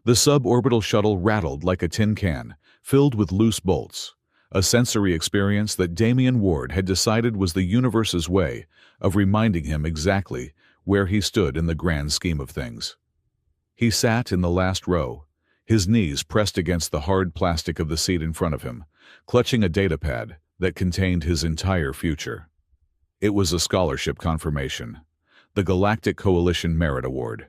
The suborbital shuttle rattled like a tin can, filled with loose bolts, a sensory experience that Damian Ward had decided was the universe's way of reminding him exactly where he stood in the grand scheme of things. He sat in the last row, his knees pressed against the hard plastic of the seat in front of him, clutching a datapad that contained his entire future. It was a scholarship confirmation, the Galactic Coalition Merit Award.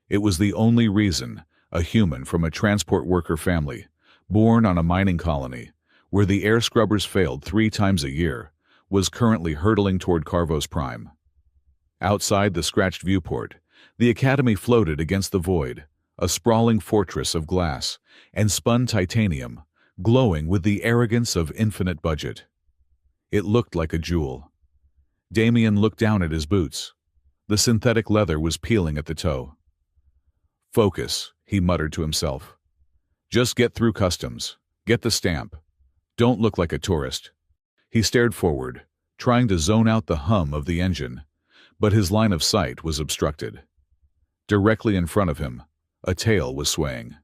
It was the only reason a human from a transport worker family, born on a mining colony, where the air scrubbers failed 3 times a year, was currently hurtling toward Carvos Prime. Outside the scratched viewport, the Academy floated against the void, a sprawling fortress of glass and spun titanium, glowing with the arrogance of infinite budget. It looked like a jewel. Damian looked down at his boots. The synthetic leather was peeling at the toe. "Focus," he muttered to himself. "Just get through customs. Get the stamp. Don't look like a tourist." He stared forward, trying to zone out the hum of the engine, but his line of sight was obstructed. Directly in front of him, a tail was swaying.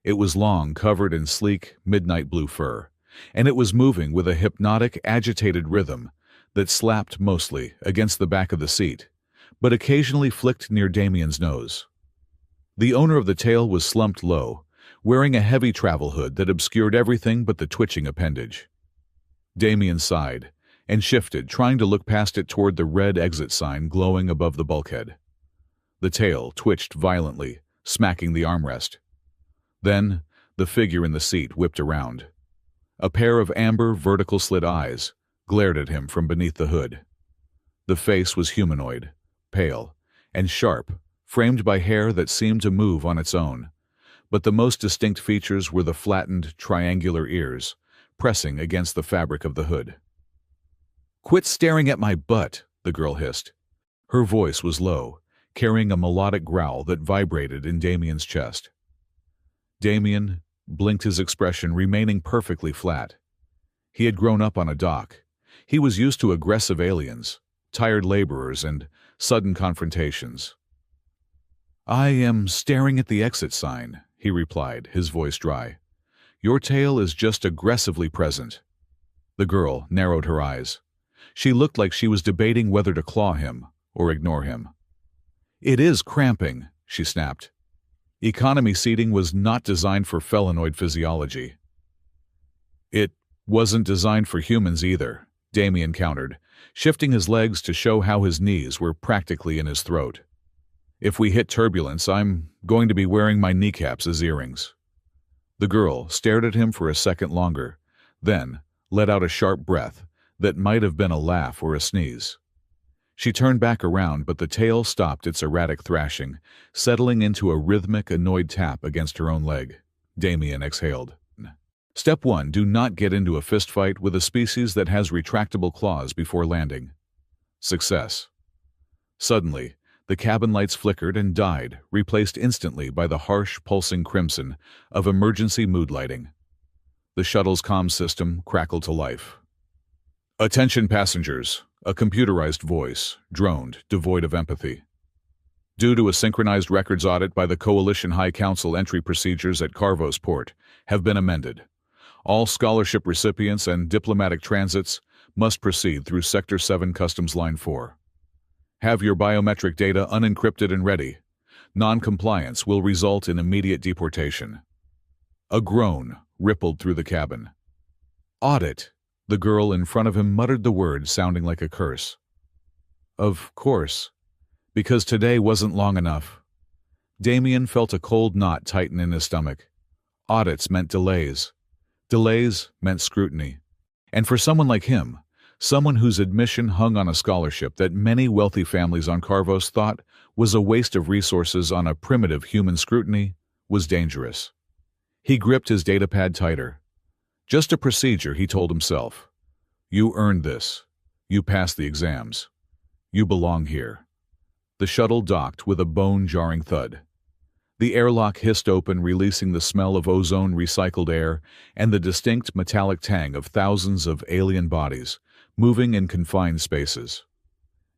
It was long, covered in sleek, midnight blue fur, and it was moving with a hypnotic, agitated rhythm that slapped mostly against the back of the seat, but occasionally flicked near Damian's nose. The owner of the tail was slumped low, wearing a heavy travel hood that obscured everything but the twitching appendage. Damian sighed and shifted, trying to look past it toward the red exit sign glowing above the bulkhead. The tail twitched violently, smacking the armrest. Then, the figure in the seat whipped around. A pair of amber, vertical-slit eyes glared at him from beneath the hood. The face was humanoid, pale, and sharp, framed by hair that seemed to move on its own, but the most distinct features were the flattened, triangular ears, pressing against the fabric of the hood. "Quit staring at my butt," the girl hissed. Her voice was low, carrying a melodic growl that vibrated in Damian's chest. Damian blinked, his expression remaining perfectly flat. He had grown up on a dock. He was used to aggressive aliens, tired laborers, and sudden confrontations. "I am staring at the exit sign," he replied, his voice dry. "Your tail is just aggressively present." The girl narrowed her eyes. She looked like she was debating whether to claw him or ignore him. "It is cramping," she snapped. "Economy seating was not designed for felinoid physiology." "It wasn't designed for humans either," Damian countered, shifting his legs to show how his knees were practically in his throat. "If we hit turbulence, I'm going to be wearing my kneecaps as earrings." The girl stared at him for a second longer, then let out a sharp breath that might have been a laugh or a sneeze. She turned back around, but the tail stopped its erratic thrashing, settling into a rhythmic, annoyed tap against her own leg. Damian exhaled. "Step 1, do not get into a fistfight with a species that has retractable claws before landing." Success. Suddenly, the cabin lights flickered and died, replaced instantly by the harsh, pulsing crimson of emergency mood lighting. The shuttle's comm system crackled to life. "Attention passengers," a computerized voice droned, devoid of empathy. "Due to a synchronized records audit by the Coalition High Council, entry procedures at Carvos Port have been amended. All scholarship recipients and diplomatic transits must proceed through Sector 7 Customs Line 4. Have your biometric data unencrypted and ready. Non-compliance will result in immediate deportation." A groan rippled through the cabin. "Audit," the girl in front of him muttered the word, sounding like a curse. "Of course, because today wasn't long enough." Damian felt a cold knot tighten in his stomach. Audits meant delays. Delays meant scrutiny. And for someone like him, someone whose admission hung on a scholarship that many wealthy families on Carvos thought was a waste of resources on a primitive human scrutiny, was dangerous. He gripped his datapad tighter. Just a procedure, he told himself. You earned this. You passed the exams. You belong here. The shuttle docked with a bone-jarring thud. The airlock hissed open, releasing the smell of ozone recycled air and the distinct metallic tang of thousands of alien bodies moving in confined spaces.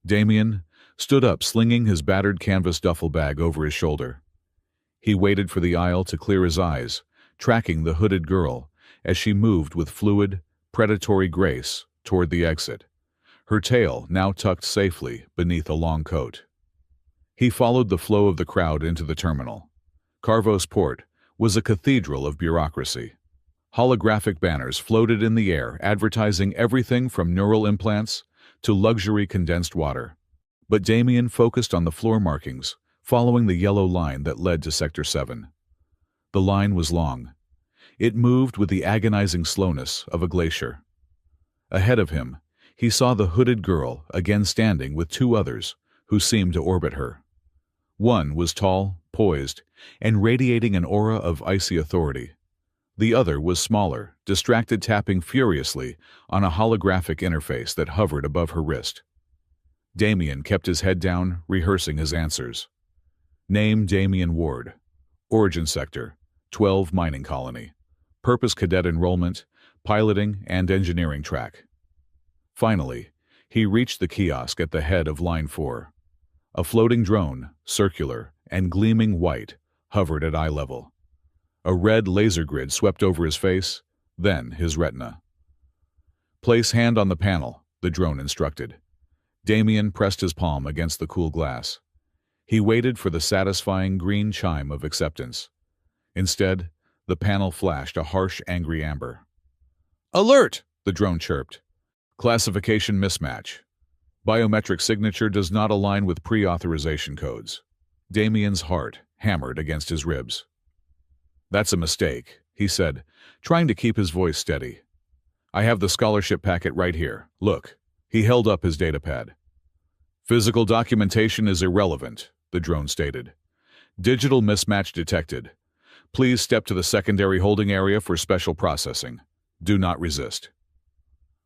Damian stood up, slinging his battered canvas duffel bag over his shoulder. He waited for the aisle to clear his eyes, tracking the hooded girl as she moved with fluid, predatory grace toward the exit, her tail now tucked safely beneath a long coat. He followed the flow of the crowd into the terminal. Carvos Port was a cathedral of bureaucracy. Holographic banners floated in the air advertising everything from neural implants to luxury condensed water. But Damien focused on the floor markings, following the yellow line that led to Sector 7. The line was long. It moved with the agonizing slowness of a glacier. Ahead of him, he saw the hooded girl again standing with two others who seemed to orbit her. One was tall, poised, and radiating an aura of icy authority. The other was smaller, distracted, tapping furiously on a holographic interface that hovered above her wrist. Damien kept his head down, rehearsing his answers. Name Damien Ward. Origin Sector, 12 Mining Colony. Purpose Cadet Enrollment, Piloting and Engineering Track. Finally, he reached the kiosk at the head of Line 4. A floating drone, circular and gleaming white, hovered at eye level. A red laser grid swept over his face, then his retina. Place hand on the panel, the drone instructed. Damien pressed his palm against the cool glass. He waited for the satisfying green chime of acceptance. Instead, the panel flashed a harsh, angry amber. "Alert!" the drone chirped. "Classification mismatch. Biometric signature does not align with pre-authorization codes." Damien's heart hammered against his ribs. "That's a mistake," he said, trying to keep his voice steady. "I have the scholarship packet right here. Look." He held up his datapad. "Physical documentation is irrelevant," the drone stated. "Digital mismatch detected. Please step to the secondary holding area for special processing. Do not resist."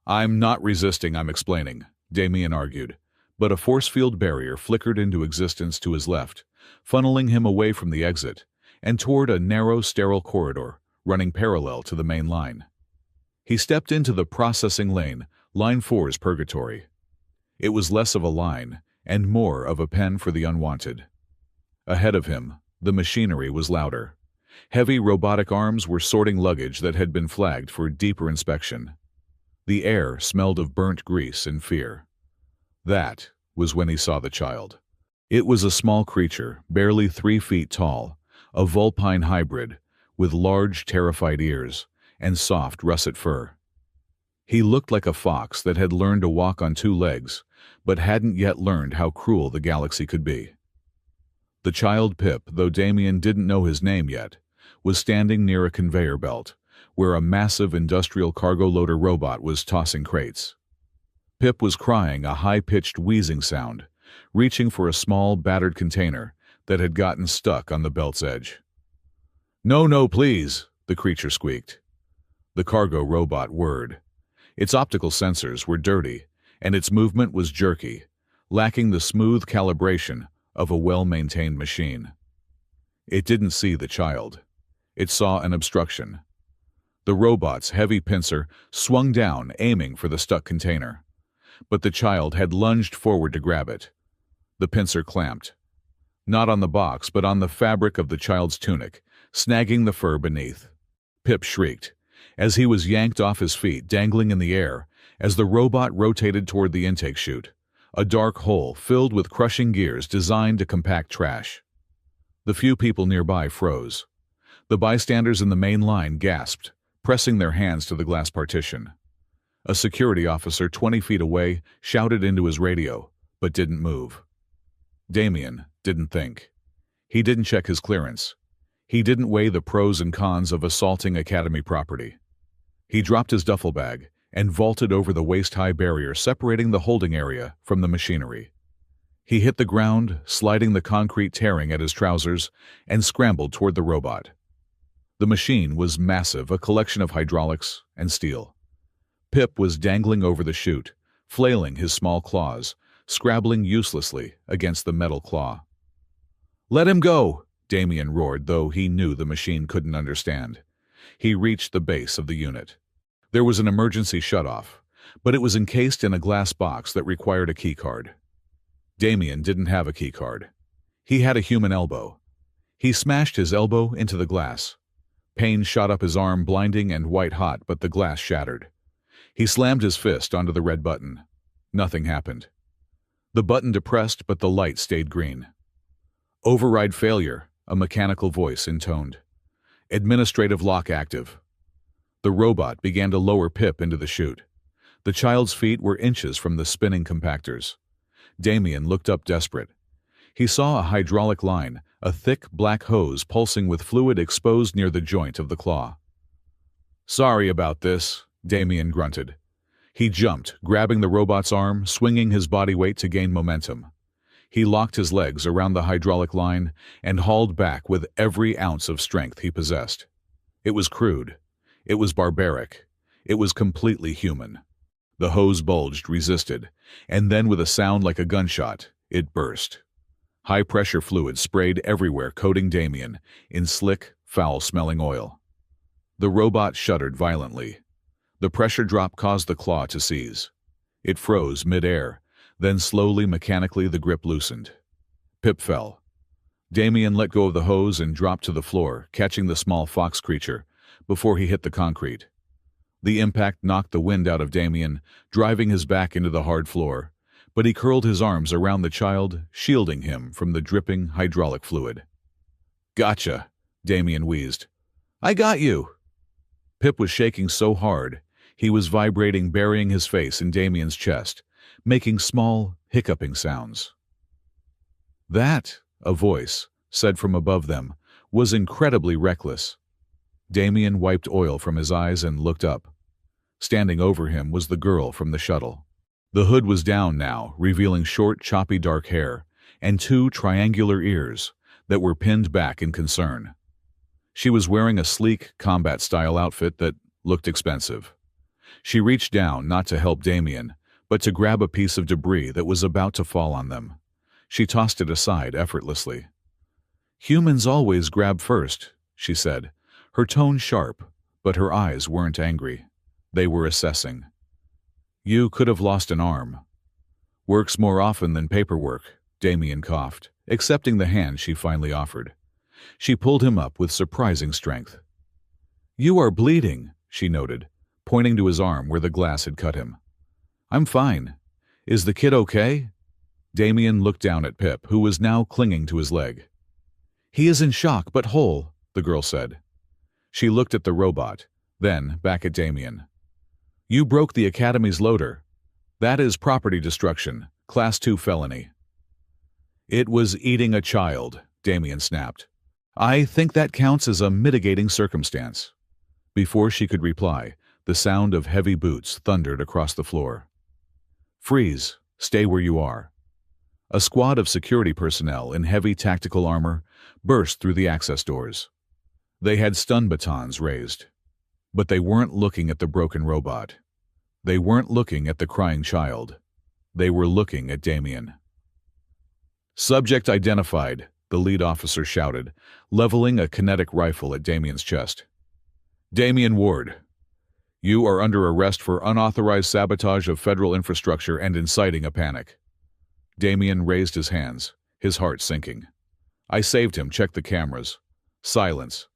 "I'm not resisting, I'm explaining," Damien argued, but a force field barrier flickered into existence to his left, funneling him away from the exit and toward a narrow, sterile corridor running parallel to the main line. He stepped into the processing lane, Line 4's purgatory. It was less of a line and more of a pen for the unwanted. Ahead of him, the machinery was louder. Heavy robotic arms were sorting luggage that had been flagged for deeper inspection. The air smelled of burnt grease and fear. That was when he saw the child. It was a small creature, barely 3 feet tall, a vulpine hybrid, with large, terrified ears and soft, russet fur. He looked like a fox that had learned to walk on 2 legs, but hadn't yet learned how cruel the galaxy could be. The child Pip, though Damien didn't know his name yet, was standing near a conveyor belt, where a massive industrial cargo loader robot was tossing crates. Pip was crying a high-pitched wheezing sound, reaching for a small, battered container that had gotten stuck on the belt's edge. "No, no, please," the creature squeaked. The cargo robot whirred. Its optical sensors were dirty, and its movement was jerky, lacking the smooth calibration of a well-maintained machine. It didn't see the child. It saw an obstruction. The robot's heavy pincer swung down, aiming for the stuck container. But the child had lunged forward to grab it. The pincer clamped. Not on the box, but on the fabric of the child's tunic, snagging the fur beneath. Pip shrieked, as he was yanked off his feet, dangling in the air, as the robot rotated toward the intake chute, a dark hole filled with crushing gears designed to compact trash. The few people nearby froze. The bystanders in the main line gasped, pressing their hands to the glass partition. A security officer 20 feet away shouted into his radio, but didn't move. Damien didn't think. He didn't check his clearance. He didn't weigh the pros and cons of assaulting Academy property. He dropped his duffel bag and vaulted over the waist-high barrier separating the holding area from the machinery. He hit the ground, sliding the concrete tearing at his trousers, and scrambled toward the robot. The machine was massive, a collection of hydraulics and steel. Pip was dangling over the chute, flailing his small claws, scrabbling uselessly against the metal claw. "Let him go!" Damien roared, though he knew the machine couldn't understand. He reached the base of the unit. There was an emergency shutoff, but it was encased in a glass box that required a keycard. Damien didn't have a keycard. He had a human elbow. He smashed his elbow into the glass. Pain shot up his arm, blinding and white-hot, but the glass shattered. He slammed his fist onto the red button. Nothing happened. The button depressed, but the light stayed green. Override failure, a mechanical voice intoned. Administrative lock active. The robot began to lower Pip into the chute. The child's feet were inches from the spinning compactors. Damien looked up desperate. He saw a hydraulic line, a thick black hose pulsing with fluid exposed near the joint of the claw. "Sorry about this," Damien grunted. He jumped, grabbing the robot's arm, swinging his body weight to gain momentum. He locked his legs around the hydraulic line and hauled back with every ounce of strength he possessed. It was crude. It was barbaric. It was completely human. The hose bulged, resisted, and then with a sound like a gunshot, it burst. High-pressure fluid sprayed everywhere, coating Damien in slick, foul-smelling oil. The robot shuddered violently. The pressure drop caused the claw to seize. It froze mid-air, then slowly, mechanically, the grip loosened. Pip fell. Damien let go of the hose and dropped to the floor, catching the small fox creature before he hit the concrete. The impact knocked the wind out of Damien, driving his back into the hard floor, but he curled his arms around the child, shielding him from the dripping hydraulic fluid. "Gotcha," Damien wheezed. "I got you." Pip was shaking so hard, he was vibrating, burying his face in Damien's chest, making small, hiccuping sounds. "That," a voice said from above them, was incredibly reckless. Damien wiped oil from his eyes and looked up. Standing over him was the girl from the shuttle. The hood was down now, revealing short, choppy dark hair and two triangular ears that were pinned back in concern. She was wearing a sleek, combat-style outfit that looked expensive. She reached down not to help Damien, but to grab a piece of debris that was about to fall on them. She tossed it aside effortlessly. "Humans always grab first," she said, her tone sharp, but her eyes weren't angry. They were assessing. "You could have lost an arm." "Works more often than paperwork," Damien coughed, accepting the hand she finally offered. She pulled him up with surprising strength. "You are bleeding," she noted, pointing to his arm where the glass had cut him. "I'm fine. Is the kid okay?" Damien looked down at Pip, who was now clinging to his leg. "He is in shock, but whole," the girl said. She looked at the robot, then back at Damien. "You broke the Academy's loader. That is property destruction, Class 2 felony." "It was eating a child," Damien snapped. "I think that counts as a mitigating circumstance." Before she could reply, the sound of heavy boots thundered across the floor. "Freeze. Stay where you are." A squad of security personnel in heavy tactical armor burst through the access doors. They had stun batons raised. But they weren't looking at the broken robot. They weren't looking at the crying child. They were looking at Damien. "Subject identified," the lead officer shouted, leveling a kinetic rifle at Damien's chest. "Damien Ward, you are under arrest for unauthorized sabotage of federal infrastructure and inciting a panic." Damien raised his hands, his heart sinking. "I saved him. Check the cameras." "Silence."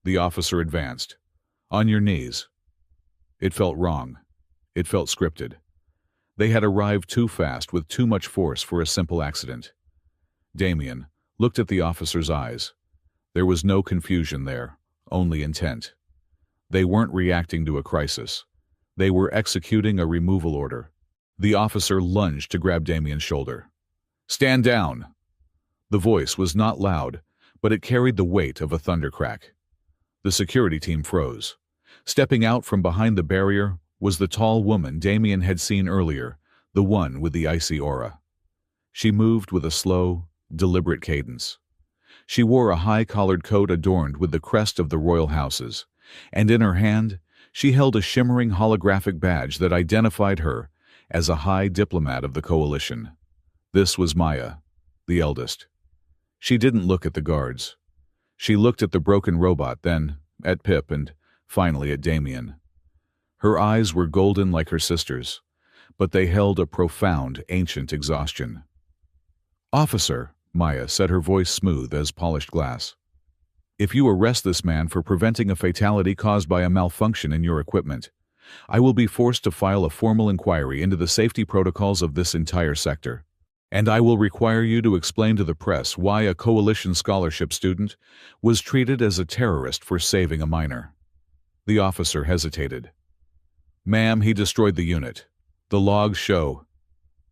The officer advanced. "On your knees." It felt wrong. It felt scripted. They had arrived too fast with too much force for a simple accident. Damien looked at the officer's eyes. There was no confusion there, only intent. They weren't reacting to a crisis. They were executing a removal order. The officer lunged to grab Damien's shoulder. "Stand down!" The voice was not loud, but it carried the weight of a thundercrack. The security team froze. Stepping out from behind the barrier was the tall woman Damien had seen earlier, the one with the icy aura. She moved with a slow, deliberate cadence. She wore a high-collared coat adorned with the crest of the royal houses, and in her hand she held a shimmering holographic badge that identified her as a high diplomat of the coalition. This was Maya, the eldest. She didn't look at the guards. She looked at the broken robot, then at Pip, and finally at Damien. Her eyes were golden like her sister's, but they held a profound, ancient exhaustion. "Officer," Maya said, her voice smooth as polished glass. If you arrest this man for preventing a fatality caused by a malfunction in your equipment, I will be forced to file a formal inquiry into the safety protocols of this entire sector. And I will require you to explain to the press why a coalition scholarship student was treated as a terrorist for saving a minor." The officer hesitated. "Ma'am, he destroyed the unit. The logs show—"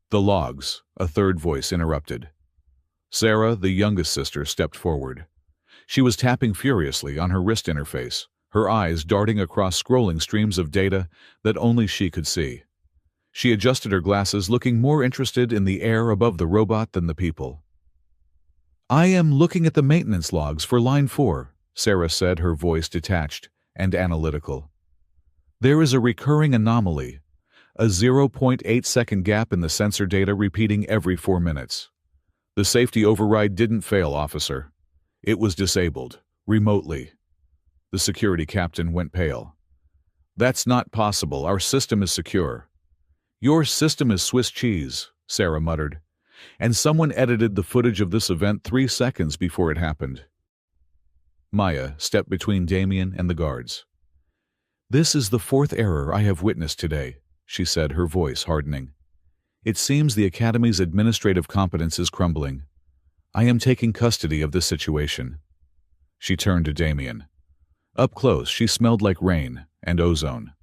"The logs," a third voice interrupted. Sarah, the youngest sister, stepped forward. She was tapping furiously on her wrist interface, her eyes darting across scrolling streams of data that only she could see. She adjusted her glasses, looking more interested in the air above the robot than the people. "I am looking at the maintenance logs for Line 4, Sarah said, her voice detached and analytical. "There is a recurring anomaly, a 0.8-second gap in the sensor data repeating every 4 minutes. The safety override didn't fail, officer. It was disabled, remotely." The security captain went pale. "That's not possible. Our system is secure." "Your system is Swiss cheese," Sarah muttered. "And someone edited the footage of this event 3 seconds before it happened." Maya stepped between Damien and the guards. "This is the 4th error I have witnessed today," she said, her voice hardening. "It seems the Academy's administrative competence is crumbling. I am taking custody of this situation." She turned to Damien. Up close, she smelled like rain and ozone.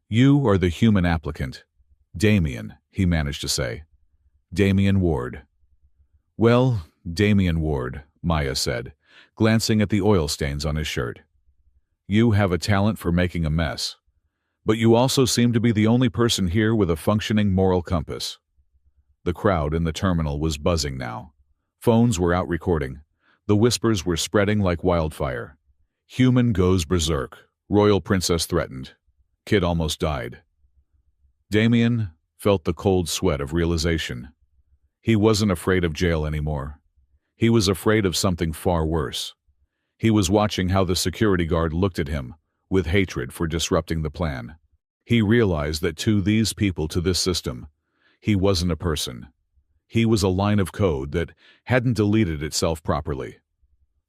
"You are the human applicant." "Damien," he managed to say. "Damien Ward." "Well, Damien Ward," Maya said, glancing at the oil stains on his shirt. "You have a talent for making a mess, but you also seem to be the only person here with a functioning moral compass." The crowd in the terminal was buzzing now. Phones were out recording. The whispers were spreading like wildfire. "Human goes berserk. Royal princess threatened. Kid almost died." Damien felt the cold sweat of realization. He wasn't afraid of jail anymore. He was afraid of something far worse. He was watching how the security guard looked at him, with hatred for disrupting the plan. He realized that to these people, to this system, he wasn't a person. He was a line of code that hadn't deleted itself properly.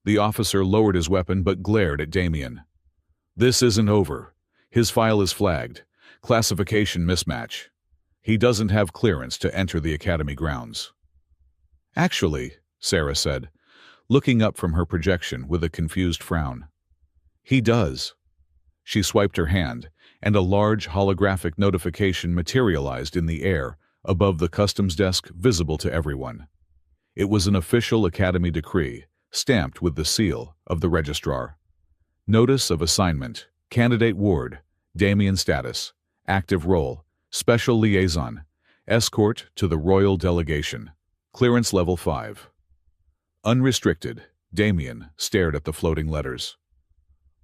The officer lowered his weapon but glared at Damien. "This isn't over. His file is flagged. Classification mismatch. He doesn't have clearance to enter the Academy grounds." "Actually," Sarah said, looking up from her projection with a confused frown, "he does." She swiped her hand, and a large holographic notification materialized in the air above the customs desk, visible to everyone. It was an official Academy decree, stamped with the seal of the registrar. "Notice of assignment. Candidate Ward. Damien status. Active role. Special liaison. Escort to the royal delegation. Clearance level 5. Unrestricted." Damien stared at the floating letters.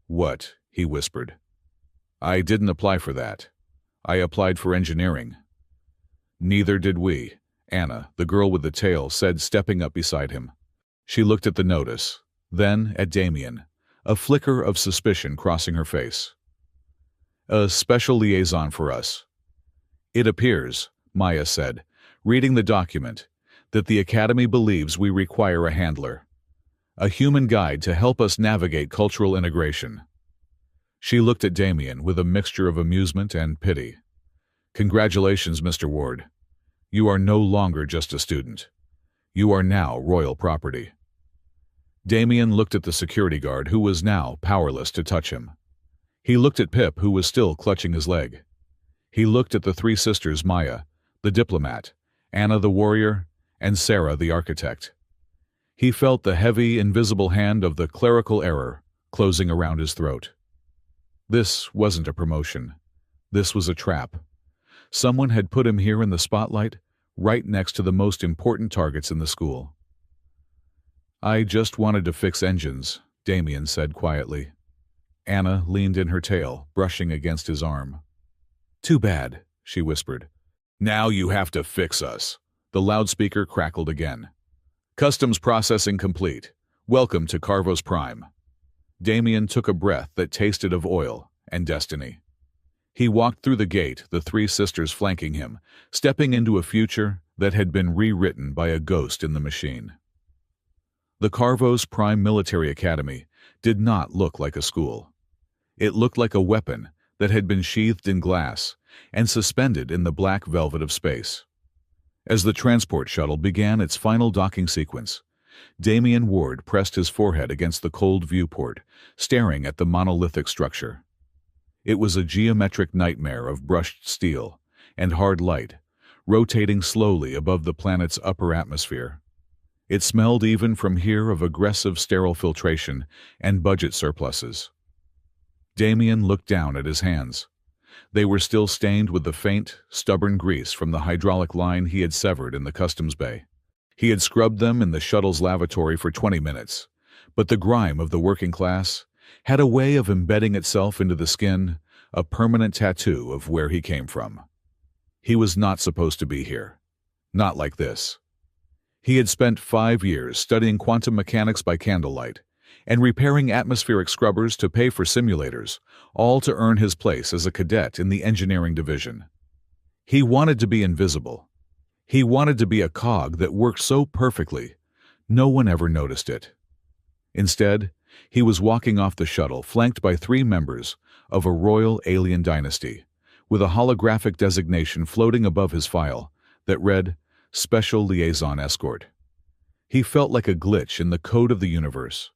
"What?" he whispered. "I didn't apply for that. I applied for engineering." "Neither did we," Anna, the girl with the tail, said, stepping up beside him. She looked at the notice, then at Damien, a flicker of suspicion crossing her face. "A special liaison for us. It appears," Maya said, reading the document, "that the Academy believes we require a handler. A human guide to help us navigate cultural integration." She looked at Damien with a mixture of amusement and pity. "Congratulations, Mr. Ward. You are no longer just a student. You are now royal property." Damien looked at the security guard, who was now powerless to touch him. He looked at Pip, who was still clutching his leg. He looked at the 3 sisters, Maya, the diplomat, Anna the warrior, and Sarah the architect. He felt the heavy, invisible hand of the clerical error closing around his throat. This wasn't a promotion. This was a trap. Someone had put him here in the spotlight, right next to the most important targets in the school. "I just wanted to fix engines," Damien said quietly. Anna leaned in her tail, brushing against his arm. "Too bad," she whispered. "Now you have to fix us." The loudspeaker crackled again. "Customs processing complete. Welcome to Carvos Prime." Damien took a breath that tasted of oil and destiny. He walked through the gate, the 3 sisters flanking him, stepping into a future that had been rewritten by a ghost in the machine. The Carvos Prime Military Academy did not look like a school. It looked like a weapon that had been sheathed in glass and suspended in the black velvet of space. As the transport shuttle began its final docking sequence, Damian Ward pressed his forehead against the cold viewport, staring at the monolithic structure. It was a geometric nightmare of brushed steel and hard light, rotating slowly above the planet's upper atmosphere. It smelled even from here of aggressive sterile filtration and budget surpluses. Damian looked down at his hands. They were still stained with the faint, stubborn grease from the hydraulic line he had severed in the customs bay. He had scrubbed them in the shuttle's lavatory for 20 minutes, but the grime of the working class had a way of embedding itself into the skin, a permanent tattoo of where he came from. He was not supposed to be here. Not like this. He had spent 5 years studying quantum mechanics by candlelight and repairing atmospheric scrubbers to pay for simulators, all to earn his place as a cadet in the engineering division. He wanted to be invisible. He wanted to be a cog that worked so perfectly, no one ever noticed it. Instead, he was walking off the shuttle flanked by 3 members of a royal alien dynasty, with a holographic designation floating above his file that read, Special Liaison Escort. He felt like a glitch in the code of the universe.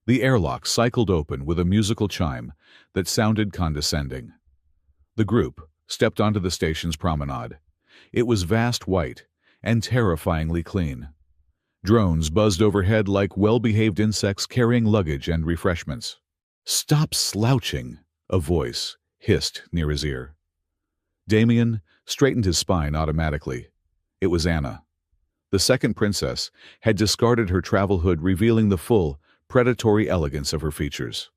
The airlock cycled open with a musical chime that sounded condescending. The group stepped onto the station's promenade. It was vast white and terrifyingly clean. Drones buzzed overhead like well-behaved insects carrying luggage and refreshments. "Stop slouching," a voice hissed near his ear. Damian straightened his spine automatically. It was Anna. The second princess had discarded her travel hood, revealing the full, predatory elegance of her features.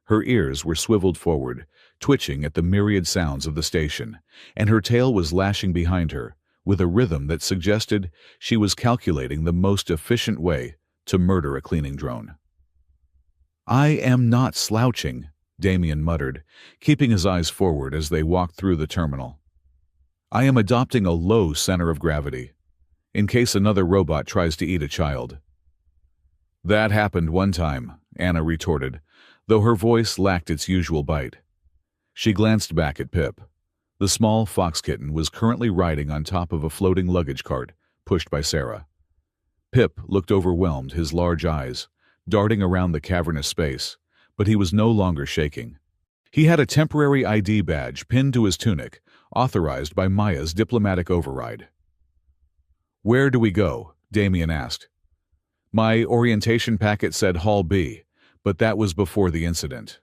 Her ears were swiveled forward, twitching at the myriad sounds of the station, and her tail was lashing behind her, with a rhythm that suggested she was calculating the most efficient way to murder a cleaning drone. "I am not slouching," Damian muttered, keeping his eyes forward as they walked through the terminal. "I am adopting a low center of gravity, in case another robot tries to eat a child." "That happened one time," Anna retorted, though her voice lacked its usual bite. She glanced back at Pip. The small fox kitten was currently riding on top of a floating luggage cart, pushed by Sarah. Pip looked overwhelmed, his large eyes darting around the cavernous space, but he was no longer shaking. He had a temporary ID badge pinned to his tunic, authorized by Maya's diplomatic override. "Where do we go?" Damian asked. "My orientation packet said Hall B, but that was before the incident."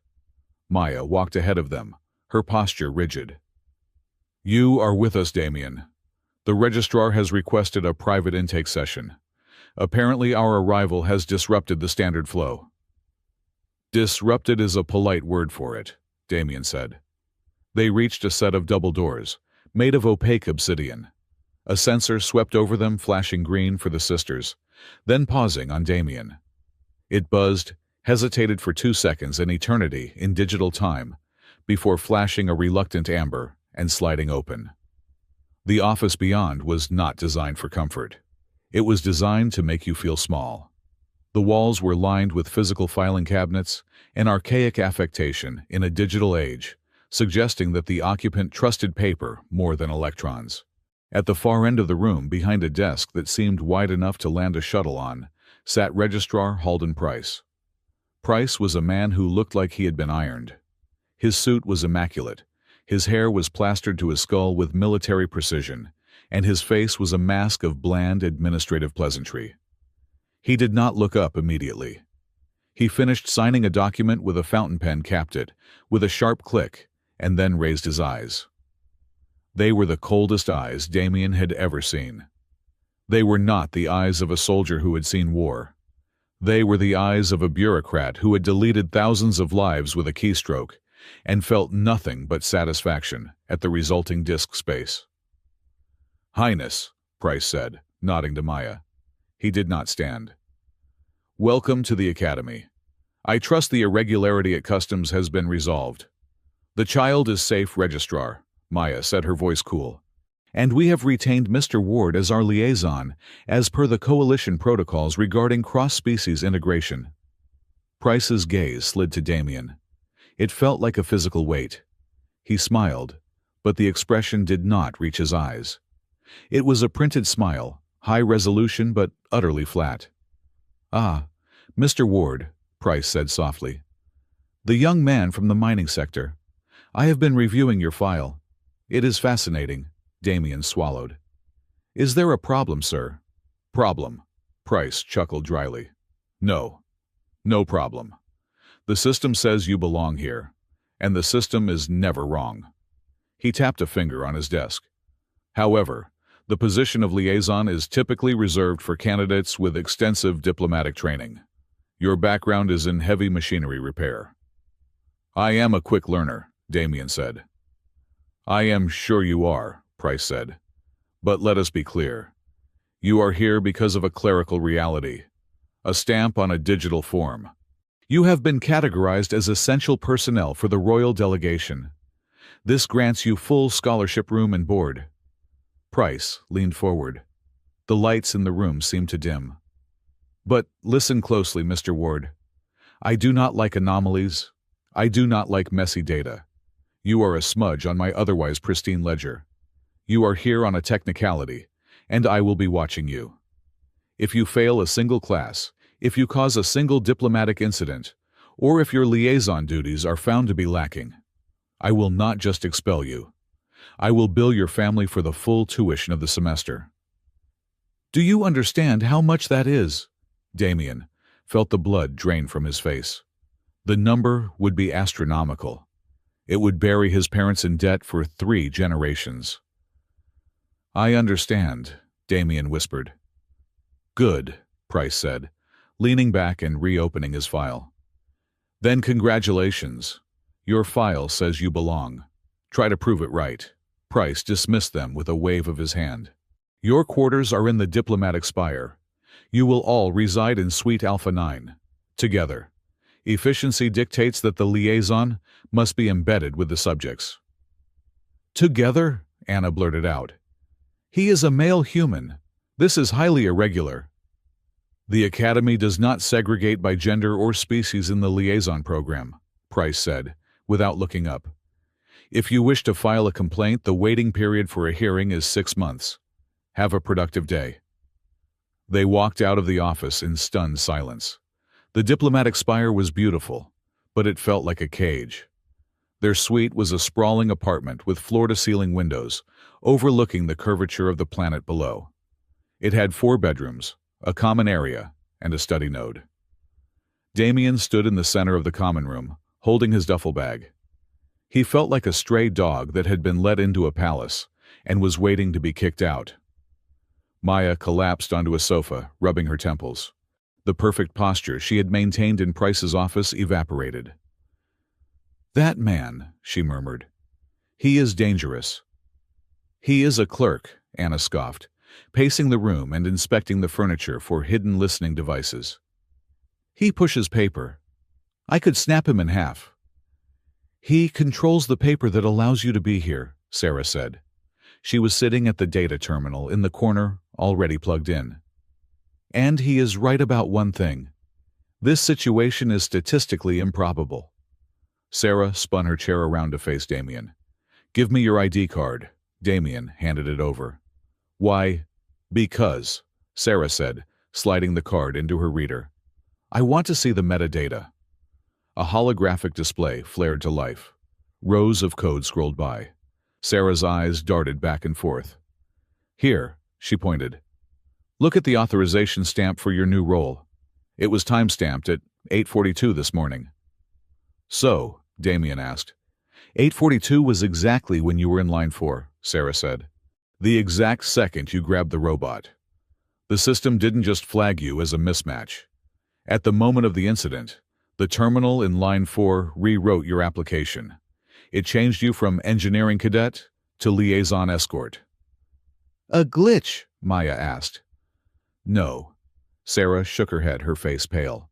Maya walked ahead of them, her posture rigid. "You are with us, Damian. The registrar has requested a private intake session. Apparently our arrival has disrupted the standard flow." "Disrupted is a polite word for it," Damian said. They reached a set of double doors, made of opaque obsidian. A sensor swept over them, flashing green for the sisters, then pausing on Damian. It buzzed, hesitated for 2 seconds, an eternity in digital time, before flashing a reluctant amber and sliding open. The office beyond was not designed for comfort. It was designed to make you feel small. The walls were lined with physical filing cabinets, an archaic affectation in a digital age, suggesting that the occupant trusted paper more than electrons. At the far end of the room, behind a desk that seemed wide enough to land a shuttle on, sat Registrar Halden Price. Price was a man who looked like he had been ironed. His suit was immaculate, his hair was plastered to his skull with military precision, and his face was a mask of bland administrative pleasantry. He did not look up immediately. He finished signing a document with a fountain pen, capped it with a sharp click, and then raised his eyes. They were the coldest eyes Damian had ever seen. They were not the eyes of a soldier who had seen war. They were the eyes of a bureaucrat who had deleted thousands of lives with a keystroke and felt nothing but satisfaction at the resulting disk space. "Highness," Price said, nodding to Maya. He did not stand. "Welcome to the Academy. I trust the irregularity at customs has been resolved." "The child is safe, Registrar," Maya said, her voice cool. "And we have retained Mr. Ward as our liaison, as per the Coalition protocols regarding cross-species integration." Price's gaze slid to Damien. It felt like a physical weight. He smiled, but the expression did not reach his eyes. It was a printed smile, high resolution but utterly flat. "Ah, Mr. Ward," Price said softly. "The young man from the mining sector. I have been reviewing your file. It is fascinating." Damien swallowed. "Is there a problem, sir?" "Problem?" Price chuckled dryly. "No. No problem. The system says you belong here, and the system is never wrong." He tapped a finger on his desk. "However, the position of liaison is typically reserved for candidates with extensive diplomatic training. Your background is in heavy machinery repair." "I am a quick learner," Damien said. "I am sure you are," Price said. "But let us be clear. You are here because of a clerical reality, a stamp on a digital form. You have been categorized as essential personnel for the royal delegation. This grants you full scholarship room and board." Price leaned forward. The lights in the room seemed to dim. "But listen closely, Mr. Ward. I do not like anomalies. I do not like messy data. You are a smudge on my otherwise pristine ledger. You are here on a technicality, and I will be watching you. If you fail a single class, if you cause a single diplomatic incident, or if your liaison duties are found to be lacking, I will not just expel you. I will bill your family for the full tuition of the semester." "Do you understand how much that is?" Damien felt the blood drain from his face. The number would be astronomical. It would bury his parents in debt for 3 generations. "I understand," Damien whispered. "Good," Price said, leaning back and reopening his file. "Then congratulations. Your file says you belong. Try to prove it right." Price dismissed them with a wave of his hand. "Your quarters are in the diplomatic spire. You will all reside in Suite Alpha 9. Together. Efficiency dictates that the liaison must be embedded with the subjects." "Together?" Anna blurted out. "He is a male human. This is highly irregular." "The Academy does not segregate by gender or species in the liaison program," Price said, without looking up. "If you wish to file a complaint, the waiting period for a hearing is 6 months. Have a productive day." They walked out of the office in stunned silence. The diplomatic spire was beautiful, but it felt like a cage. Their suite was a sprawling apartment with floor-to-ceiling windows, overlooking the curvature of the planet below. It had 4 bedrooms, a common area, and a study node. Damien stood in the center of the common room, holding his duffel bag. He felt like a stray dog that had been let into a palace and was waiting to be kicked out. Maya collapsed onto a sofa, rubbing her temples. The perfect posture she had maintained in Price's office evaporated. "That man," she murmured. "He is dangerous." "He is a clerk," Anna scoffed, pacing the room and inspecting the furniture for hidden listening devices. "He pushes paper. I could snap him in half." "He controls the paper that allows you to be here," Sarah said. She was sitting at the data terminal in the corner, already plugged in. "And he is right about one thing. This situation is statistically improbable." Sarah spun her chair around to face Damien. "Give me your ID card." Damien handed it over. "Why?" "Because," Sarah said, sliding the card into her reader. "I want to see the metadata." A holographic display flared to life. Rows of code scrolled by. Sarah's eyes darted back and forth. "Here," she pointed. "Look at the authorization stamp for your new role. It was time-stamped at 8:42 this morning." "So," Damien asked. 8:42 was exactly when you were in line 4, Sarah said. "The exact second you grabbed the robot. The system didn't just flag you as a mismatch. At the moment of the incident, the terminal in line 4 rewrote your application. It changed you from engineering cadet to liaison escort." "A glitch?" Maya asked. "No." Sarah shook her head, her face pale.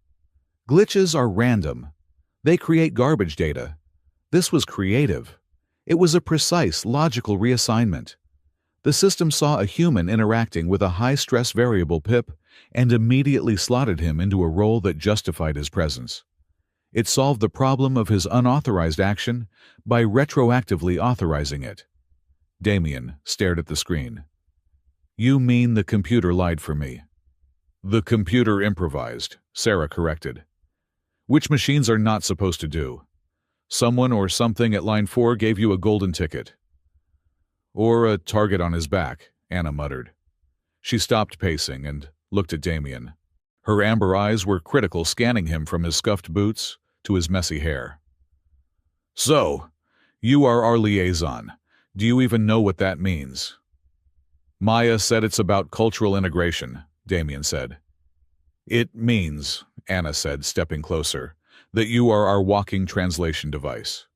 "Glitches are random. They create garbage data. This was creative. It was a precise, logical reassignment. The system saw a human interacting with a high-stress variable PIP and immediately slotted him into a role that justified his presence. It solved the problem of his unauthorized action by retroactively authorizing it. Damien stared at the screen. You mean the computer lied for me? The computer improvised, Sarah corrected. Which machines are not supposed to do. Someone or something at line 4 gave you a golden ticket. Or a target on his back, Anna muttered. She stopped pacing and looked at Damien. Her amber eyes were critical, scanning him from his scuffed boots to his messy hair. So, you are our liaison. Do you even know what that means? Maya said it's about cultural integration, Damien said. It means, Anna said, stepping closer, that you are our walking translation device.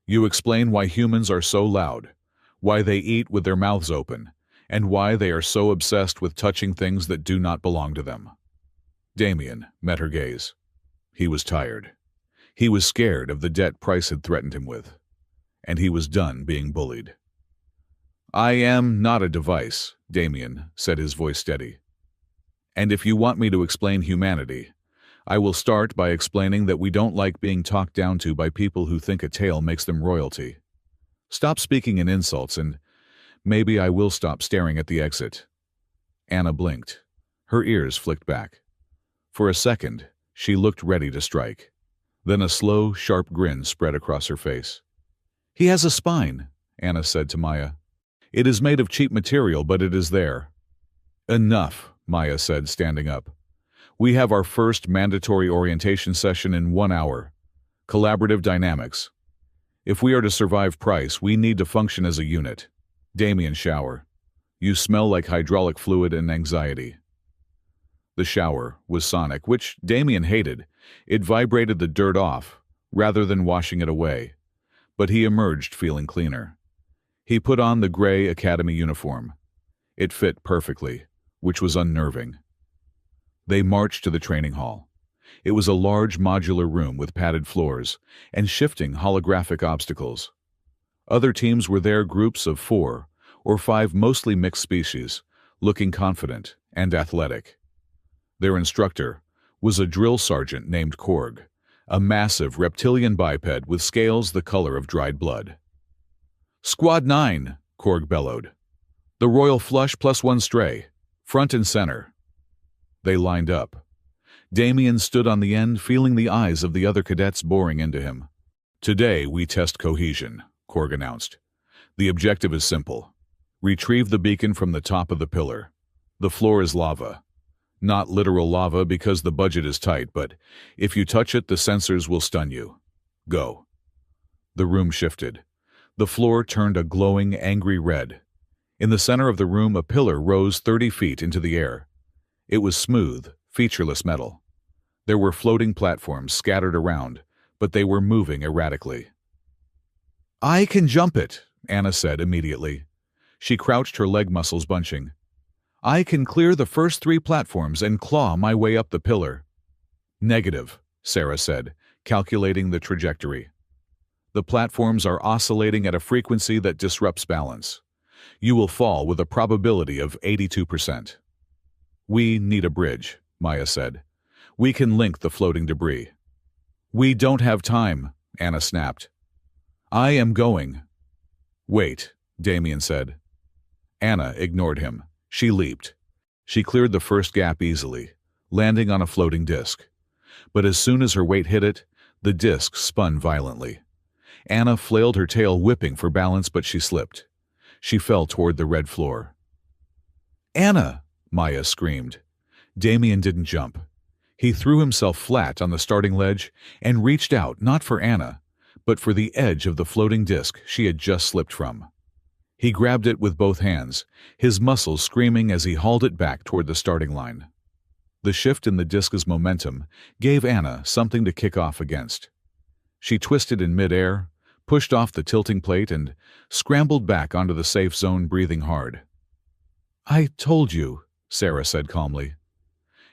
You explain why humans are so loud, why they eat with their mouths open, and why they are so obsessed with touching things that do not belong to them. Damien met her gaze. He was tired. He was scared of the debt Price had threatened him with, and he was done being bullied. I am not a device, Damien said, his voice steady. And if you want me to explain humanity, I will start by explaining that we don't like being talked down to by people who think a tail makes them royalty. Stop speaking in insults, and maybe I will stop staring at the exit. Anna blinked. Her ears flicked back. For a second, she looked ready to strike. Then a slow, sharp grin spread across her face. He has a spine, Anna said to Maya. It is made of cheap material, but it is there. Enough, Maya said, standing up. We have our first mandatory orientation session in 1 hour. Collaborative dynamics. If we are to survive Price, we need to function as a unit. Damien, shower. You smell like hydraulic fluid and anxiety. The shower was sonic, which Damien hated. It vibrated the dirt off, rather than washing it away. But he emerged feeling cleaner. He put on the gray academy uniform. It fit perfectly, which was unnerving. They marched to the training hall. It was a large modular room with padded floors and shifting holographic obstacles. Other teams were there, groups of 4 or 5 mostly mixed species, looking confident and athletic. Their instructor was a drill sergeant named Korg, a massive reptilian biped with scales the color of dried blood. Squad 9, Korg bellowed. The Royal Flush plus 1 stray, front and center. They lined up. Damien stood on the end, feeling the eyes of the other cadets boring into him. Today we test cohesion, Korg announced. The objective is simple. Retrieve the beacon from the top of the pillar. The floor is lava. Not literal lava because the budget is tight, but if you touch it, the sensors will stun you. Go. The room shifted. The floor turned a glowing, angry red. In the center of the room, a pillar rose 30 feet into the air. It was smooth, featureless metal. There were floating platforms scattered around, but they were moving erratically. I can jump it, Anna said immediately. She crouched, her leg muscles bunching. I can clear the first 3 platforms and claw my way up the pillar. Negative, Sarah said, calculating the trajectory. The platforms are oscillating at a frequency that disrupts balance. You will fall with a probability of 82%. We need a bridge, Maya said. We can link the floating debris. We don't have time, Anna snapped. I am going. Wait, Damien said. Anna ignored him. She leaped. She cleared the first gap easily, landing on a floating disc. But as soon as her weight hit it, the disc spun violently. Anna flailed her tail, whipping for balance, but she slipped. She fell toward the red floor. Anna! Maya screamed. Damien didn't jump. He threw himself flat on the starting ledge and reached out, not for Anna, but for the edge of the floating disc she had just slipped from. He grabbed it with both hands, his muscles screaming as he hauled it back toward the starting line. The shift in the disc's momentum gave Anna something to kick off against. She twisted in midair, pushed off the tilting plate, and scrambled back onto the safe zone, breathing hard. I told you, Sarah said calmly.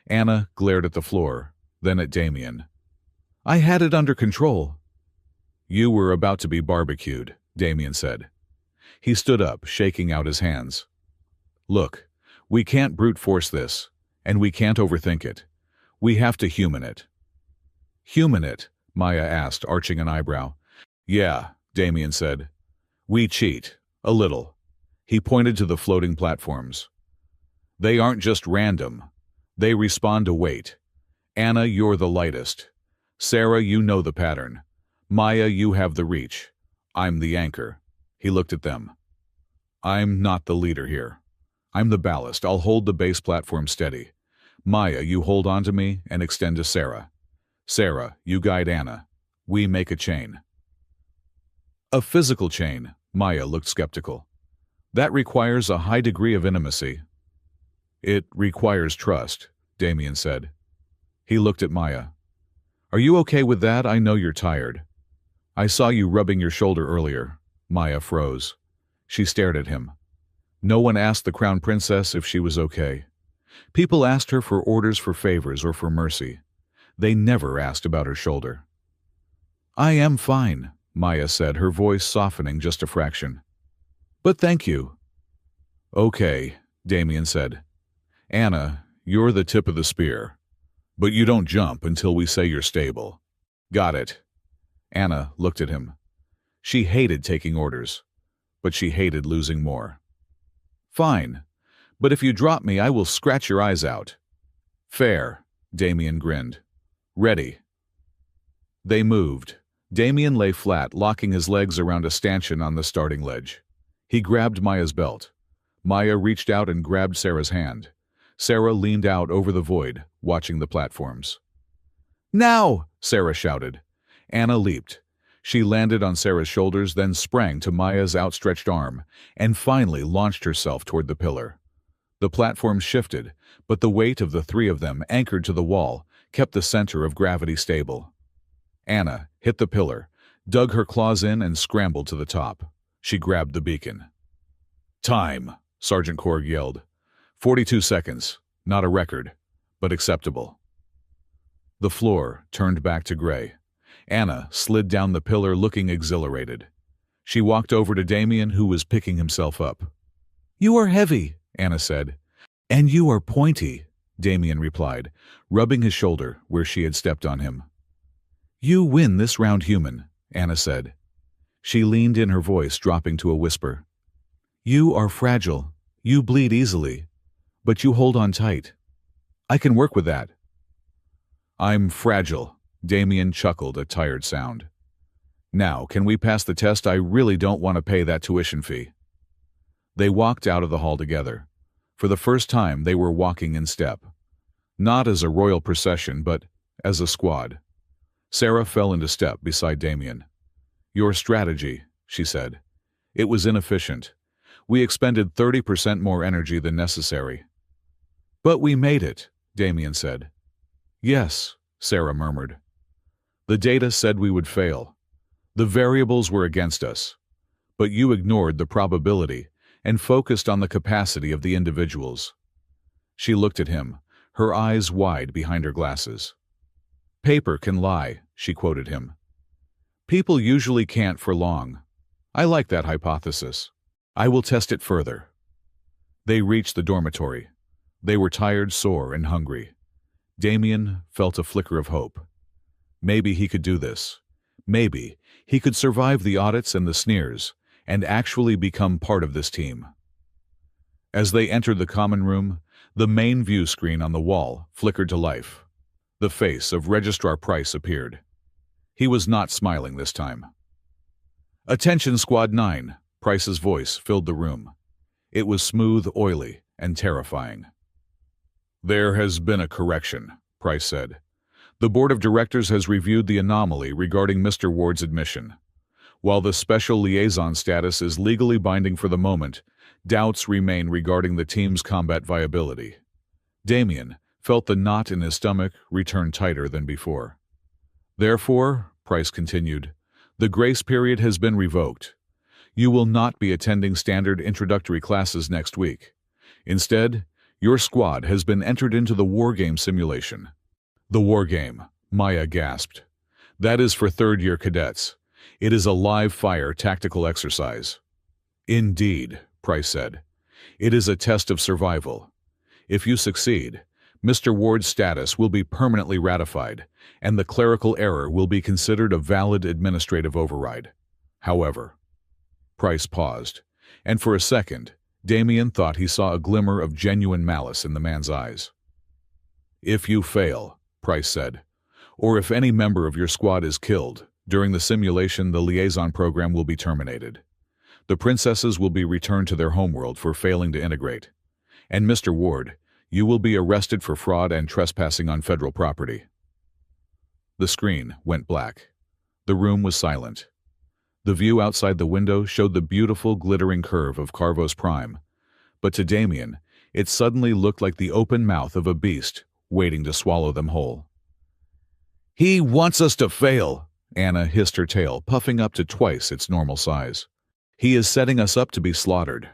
Anna glared at the floor, then at Damien. I had it under control. You were about to be barbecued, Damien said. He stood up, shaking out his hands. Look, we can't brute force this, and we can't overthink it. We have to human it. Human it, Maya asked, arching an eyebrow. Yeah, Damien said. We cheat. A little. He pointed to the floating platforms. They aren't just random. They respond to weight. Anna, you're the lightest. Sarah, you know the pattern. Maya, you have the reach. I'm the anchor. He looked at them. I'm not the leader here. I'm the ballast. I'll hold the base platform steady. Maya, you hold on to me and extend to Sarah. Sarah, you guide Anna. We make a chain. A physical chain, Maya looked skeptical. That requires a high degree of intimacy. It requires trust, Damien said. He looked at Maya. Are you okay with that? I know you're tired. I saw you rubbing your shoulder earlier. Maya froze. She stared at him. No one asked the crown princess if she was okay. People asked her for orders, for favors, or for mercy. They never asked about her shoulder. I am fine, Maya said, her voice softening just a fraction. But thank you. Okay, Damien said. Anna, you're the tip of the spear. But you don't jump until we say you're stable. Got it. Anna looked at him. She hated taking orders, but she hated losing more. Fine, but if you drop me, I will scratch your eyes out. Fair, Damien grinned. Ready. They moved. Damien lay flat, locking his legs around a stanchion on the starting ledge. He grabbed Maya's belt. Maya reached out and grabbed Sarah's hand. Sarah leaned out over the void, watching the platforms. Now! Sarah shouted. Anna leaped. She landed on Sarah's shoulders, then sprang to Maya's outstretched arm, and finally launched herself toward the pillar. The platforms shifted, but the weight of the three of them, anchored to the wall, kept the center of gravity stable. Anna hit the pillar, dug her claws in, and scrambled to the top. She grabbed the beacon. Time, Sergeant Korg yelled. 42 seconds. Not a record, but acceptable. The floor turned back to gray. Anna slid down the pillar, looking exhilarated. She walked over to Damien, who was picking himself up. You are heavy, Anna said. And you are pointy, Damien replied, rubbing his shoulder where she had stepped on him. You win this round, human, Anna said. She leaned in, her voice dropping to a whisper. You are fragile. You bleed easily. But you hold on tight. I can work with that. I'm fragile, Damien chuckled, a tired sound. Now, can we pass the test? I really don't want to pay that tuition fee. They walked out of the hall together. For the first time, they were walking in step. Not as a royal procession, but as a squad. Sarah fell into step beside Damien. Your strategy, she said. It was inefficient. We expended 30% more energy than necessary. But we made it, Damien said. Yes, Sarah murmured. The data said we would fail. The variables were against us. But you ignored the probability and focused on the capacity of the individuals. She looked at him, her eyes wide behind her glasses. Paper can lie, she quoted him. People usually can't for long. I like that hypothesis. I will test it further. They reached the dormitory. They were tired, sore, and hungry. Damien felt a flicker of hope. Maybe he could do this. Maybe he could survive the audits and the sneers, and actually become part of this team. As they entered the common room, the main view screen on the wall flickered to life. The face of Registrar Price appeared. He was not smiling this time. Attention, Squad 9, Price's voice filled the room. It was smooth, oily, and terrifying. There has been a correction, Price said. The board of directors has reviewed the anomaly regarding Mr. Ward's admission. While the special liaison status is legally binding for the moment, doubts remain regarding the team's combat viability. Damien felt the knot in his stomach return tighter than before. Therefore, Price continued, the grace period has been revoked. You will not be attending standard introductory classes next week. Instead, your squad has been entered into the wargame simulation. The wargame, Maya gasped. That is for third-year cadets. It is a live-fire tactical exercise. Indeed, Price said. It is a test of survival. If you succeed, Mr. Ward's status will be permanently ratified, and the clerical error will be considered a valid administrative override. However, Price paused, and for a second, Damien thought he saw a glimmer of genuine malice in the man's eyes. "If you fail," Price said, "or if any member of your squad is killed, during the simulation the liaison program will be terminated. The princesses will be returned to their homeworld for failing to integrate. And Mr. Ward, you will be arrested for fraud and trespassing on federal property." The screen went black. The room was silent. The view outside the window showed the beautiful glittering curve of Carvos Prime, but to Damien, it suddenly looked like the open mouth of a beast waiting to swallow them whole. "He wants us to fail," Anna hissed her tail, puffing up to twice its normal size. "He is setting us up to be slaughtered."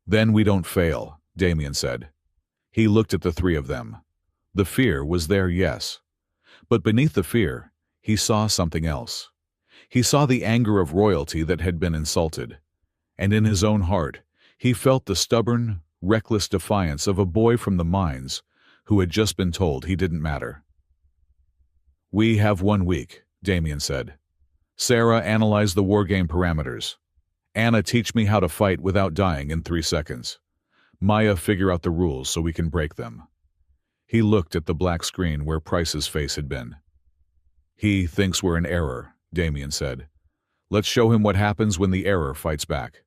"Then we don't fail," Damien said. He looked at the three of them. The fear was there, yes. But beneath the fear, he saw something else. He saw the anger of royalty that had been insulted. And in his own heart, he felt the stubborn, reckless defiance of a boy from the mines who had just been told he didn't matter. "We have 1 week," Damien said. "Sarah, analyze the wargame parameters. Anna, teach me how to fight without dying in 3 seconds. Maya, figure out the rules so we can break them." He looked at the black screen where Price's face had been. "He thinks we're in error," Damien said. "Let's show him what happens when the error fights back."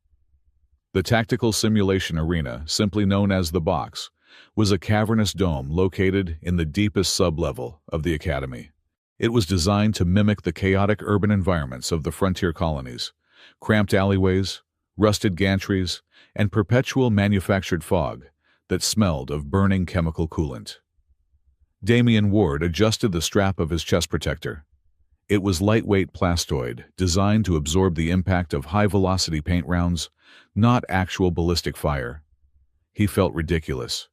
The tactical simulation arena, simply known as the Box, was a cavernous dome located in the deepest sub-level of the Academy. It was designed to mimic the chaotic urban environments of the frontier colonies: cramped alleyways, rusted gantries, and perpetual manufactured fog that smelled of burning chemical coolant. Damien Ward adjusted the strap of his chest protector. It was lightweight plastoid, designed to absorb the impact of high-velocity paint rounds, not actual ballistic fire. He felt ridiculous.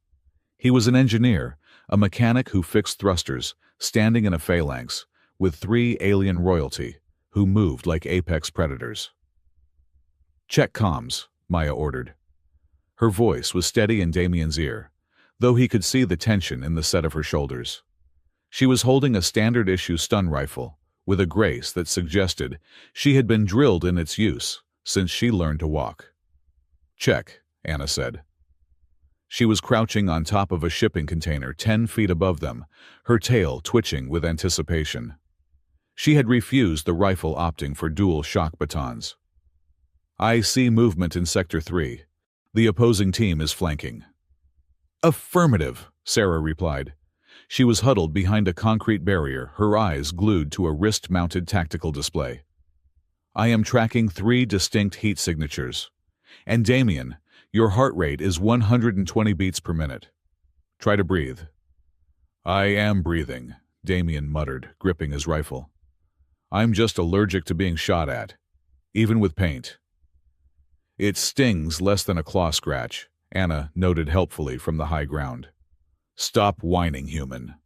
He was an engineer, a mechanic who fixed thrusters, standing in a phalanx, with 3 alien royalty, who moved like apex predators. "Check comms," Maya ordered. Her voice was steady in Damien's ear, though he could see the tension in the set of her shoulders. She was holding a standard-issue stun rifle, with a grace that suggested she had been drilled in its use since she learned to walk. "Check," Anna said. She was crouching on top of a shipping container 10 feet above them, her tail twitching with anticipation. She had refused the rifle, opting for dual shock batons. "I see movement in Sector 3. The opposing team is flanking." "Affirmative," Sarah replied. She was huddled behind a concrete barrier, her eyes glued to a wrist-mounted tactical display. "I am tracking 3 distinct heat signatures. And Damien, your heart rate is 120 beats per minute. Try to breathe." "I am breathing," Damien muttered, gripping his rifle. "I'm just allergic to being shot at, even with paint." "It stings less than a claw scratch," Anna noted helpfully from the high ground. "Stop whining, human."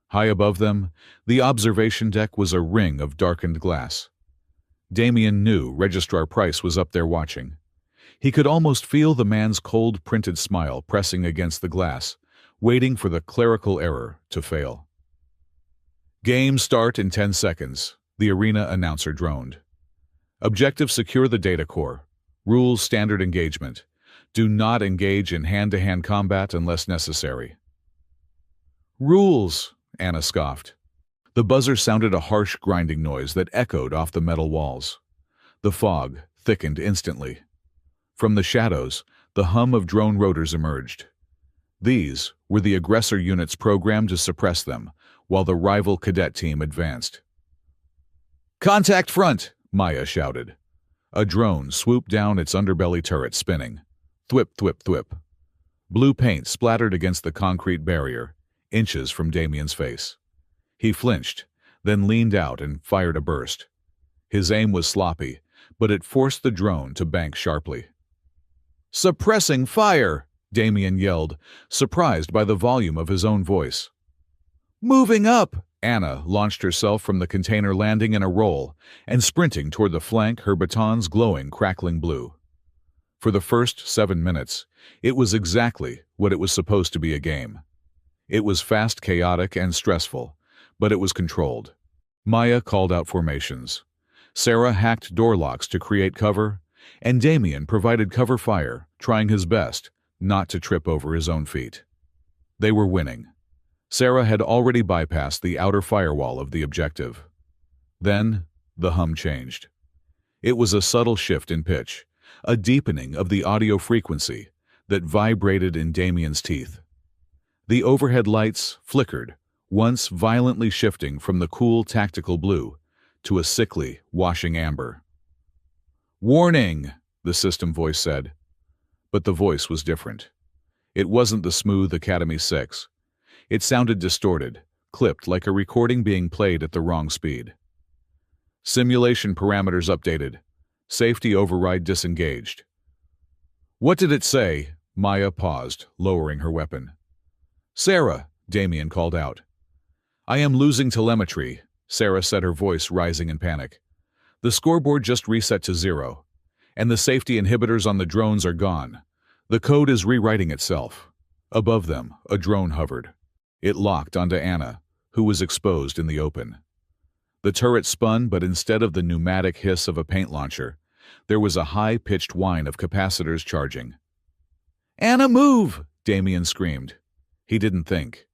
High above them, the observation deck was a ring of darkened glass. Damien knew Registrar Price was up there watching. He could almost feel the man's cold, printed smile pressing against the glass, waiting for the clerical error to fail. "Game start in 10 seconds, the arena announcer droned. "Objective: secure the data core. Rules: standard engagement. Do not engage in hand-to-hand combat unless necessary." "Rules," Anna scoffed. The buzzer sounded a harsh grinding noise that echoed off the metal walls. The fog thickened instantly. From the shadows, the hum of drone rotors emerged. These were the aggressor units programmed to suppress them, while the rival cadet team advanced. "Contact front!" Maya shouted. A drone swooped down, its underbelly turret spinning. Thwip, thwip, thwip. Blue paint splattered against the concrete barrier, inches from Damien's face. He flinched, then leaned out and fired a burst. His aim was sloppy, but it forced the drone to bank sharply. "Suppressing fire!" Damien yelled, surprised by the volume of his own voice. "Moving up!" Anna launched herself from the container, landing in a roll and sprinting toward the flank, her batons glowing crackling blue. For the first 7 minutes, it was exactly what it was supposed to be: a game. It was fast, chaotic, and stressful, but it was controlled. Maya called out formations. Sarah hacked door locks to create cover, and Damien provided cover fire, trying his best not to trip over his own feet. They were winning. Sarah had already bypassed the outer firewall of the objective. Then, the hum changed. It was a subtle shift in pitch, a deepening of the audio frequency that vibrated in Damien's teeth. The overhead lights flickered, once violently shifting from the cool tactical blue to a sickly, washing amber. "Warning," the system voice said. But the voice was different. It wasn't the smooth Academy 6. It sounded distorted, clipped like a recording being played at the wrong speed. Simulation parameters updated. Safety override disengaged. "What did it say?" Maya paused, lowering her weapon. "Sarah," Damien called out. "I am losing telemetry," Sarah said, her voice rising in panic. "The scoreboard just reset to 0, and the safety inhibitors on the drones are gone. The code is rewriting itself." Above them, a drone hovered. It locked onto Anna, who was exposed in the open. The turret spun, but instead of the pneumatic hiss of a paint launcher, there was a high-pitched whine of capacitors charging. "Anna, move!" Damien screamed. He didn't think.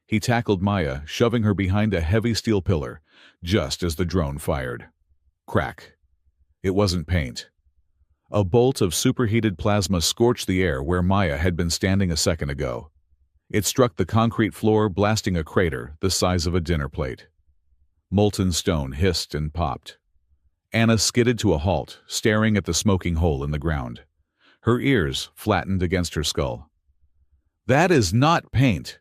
He tackled Maya, shoving her behind a heavy steel pillar, just as the drone fired. Crack. It wasn't paint. A bolt of superheated plasma scorched the air where Maya had been standing a second ago. It struck the concrete floor, blasting a crater the size of a dinner plate. Molten stone hissed and popped. Anna skidded to a halt, staring at the smoking hole in the ground. Her ears flattened against her skull. "That is not paint."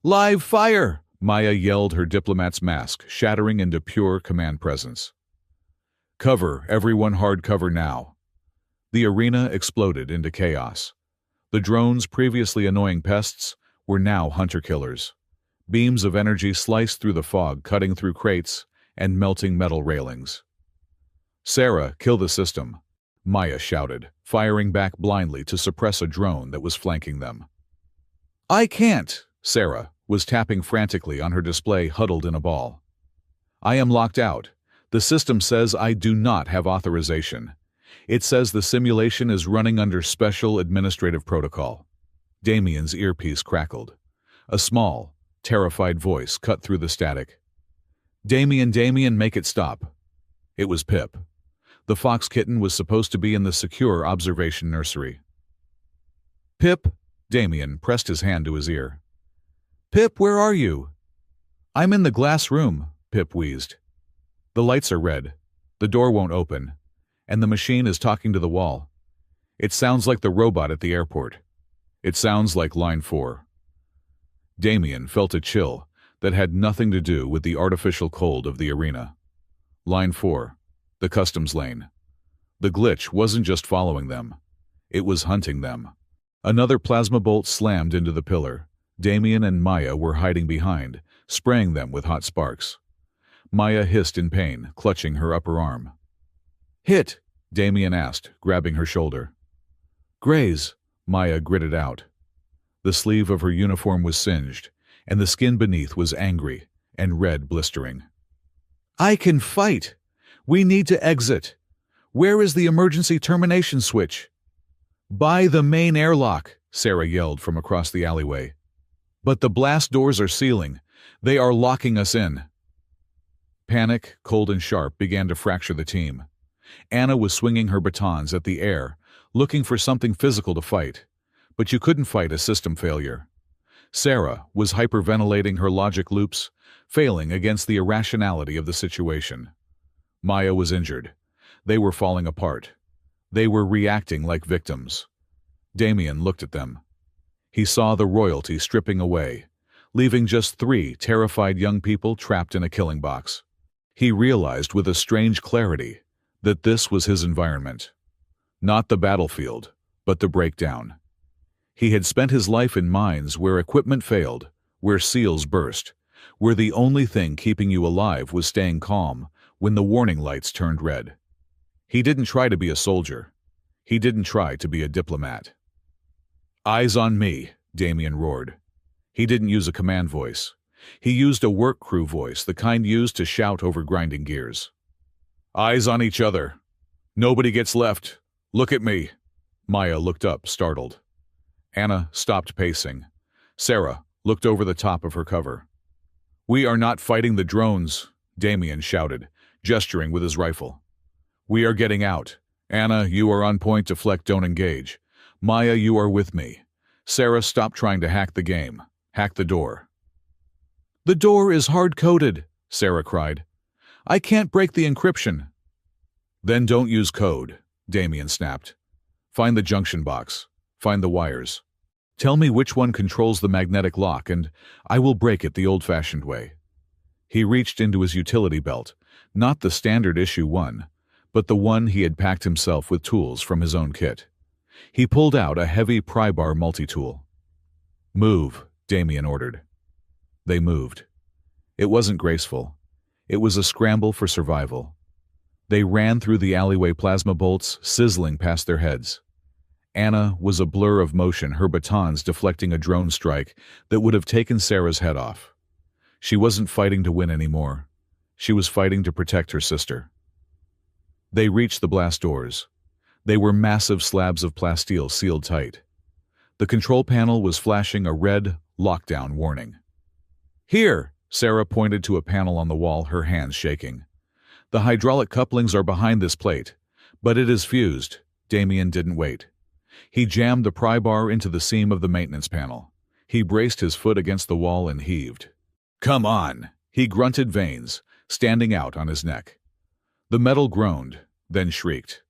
"Live fire!" Maya yelled, her diplomat's mask shattering into pure command presence. "Cover, everyone, hard cover now." The arena exploded into chaos. The drones, previously annoying pests, were now hunter-killers. Beams of energy sliced through the fog, cutting through crates and melting metal railings. "Sarah, kill the system," Maya shouted, firing back blindly to suppress a drone that was flanking them. "I can't," Sarah was tapping frantically on her display, huddled in a ball. "I am locked out. The system says I do not have authorization. It says the simulation is running under special administrative protocol." Damien's earpiece crackled. A small, terrified voice cut through the static. "Damien, Damien, make it stop." It was Pip. The fox kitten was supposed to be in the secure observation nursery. "Pip," Damien pressed his hand to his ear. "Pip, where are you?" "I'm in the glass room," Pip wheezed. "The lights are red. The door won't open. And the machine is talking to the wall. It sounds like the robot at the airport. It sounds like line 4. Damien felt a chill that had nothing to do with the artificial cold of the arena. Line 4, the customs lane. The glitch wasn't just following them. It was hunting them. Another plasma bolt slammed into the pillar. Damien and Maya were hiding behind, spraying them with hot sparks. Maya hissed in pain, clutching her upper arm. "Hit?" Damien asked, grabbing her shoulder. "Graze," Maya gritted out. The sleeve of her uniform was singed, and the skin beneath was angry and red, blistering. "I can fight! We need to exit! Where is the emergency termination switch?" "By the main airlock," Sarah yelled from across the alleyway. "But the blast doors are sealing. They are locking us in." Panic, cold and sharp, began to fracture the team. Anna was swinging her batons at the air, looking for something physical to fight. But you couldn't fight a system failure. Sarah was hyperventilating her logic loops, failing against the irrationality of the situation. Maya was injured. They were falling apart. They were reacting like victims. Damien looked at them. He saw the royalty stripping away, leaving just 3 terrified young people trapped in a killing box. He realized with a strange clarity that this was his environment. Not the battlefield, but the breakdown. He had spent his life in mines where equipment failed, where seals burst, where the only thing keeping you alive was staying calm when the warning lights turned red. He didn't try to be a soldier. He didn't try to be a diplomat. "Eyes on me," Damien roared. He didn't use a command voice. He used a work crew voice, the kind used to shout over grinding gears. "Eyes on each other. Nobody gets left. Look at me." Maya looked up, startled. Anna stopped pacing. Sarah looked over the top of her cover. "We are not fighting the drones," Damien shouted, gesturing with his rifle. "We are getting out. Anna, you are on point. Deflect, don't engage. Maya, you are with me. Sarah, stop trying to hack the game. Hack the door." "The door is hard-coded," Sarah cried. "I can't break the encryption." "Then don't use code," Damien snapped. "Find the junction box. Find the wires. Tell me which one controls the magnetic lock, and I will break it the old-fashioned way." He reached into his utility belt, not the standard issue one, but the one he had packed himself with tools from his own kit. He pulled out a heavy pry-bar multi-tool. "Move," Damien ordered. They moved. It wasn't graceful. It was a scramble for survival. They ran through the alleyway, plasma bolts sizzling past their heads. Anna was a blur of motion, her batons deflecting a drone strike that would have taken Sarah's head off. She wasn't fighting to win anymore. She was fighting to protect her sister. They reached the blast doors. They were massive slabs of plasteel sealed tight. The control panel was flashing a red lockdown warning. "Here!" Sarah pointed to a panel on the wall, her hands shaking. "The hydraulic couplings are behind this plate, but it is fused." Damien didn't wait. He jammed the pry bar into the seam of the maintenance panel. He braced his foot against the wall and heaved. "Come on!" He grunted, veins standing out on his neck. The metal groaned, then shrieked.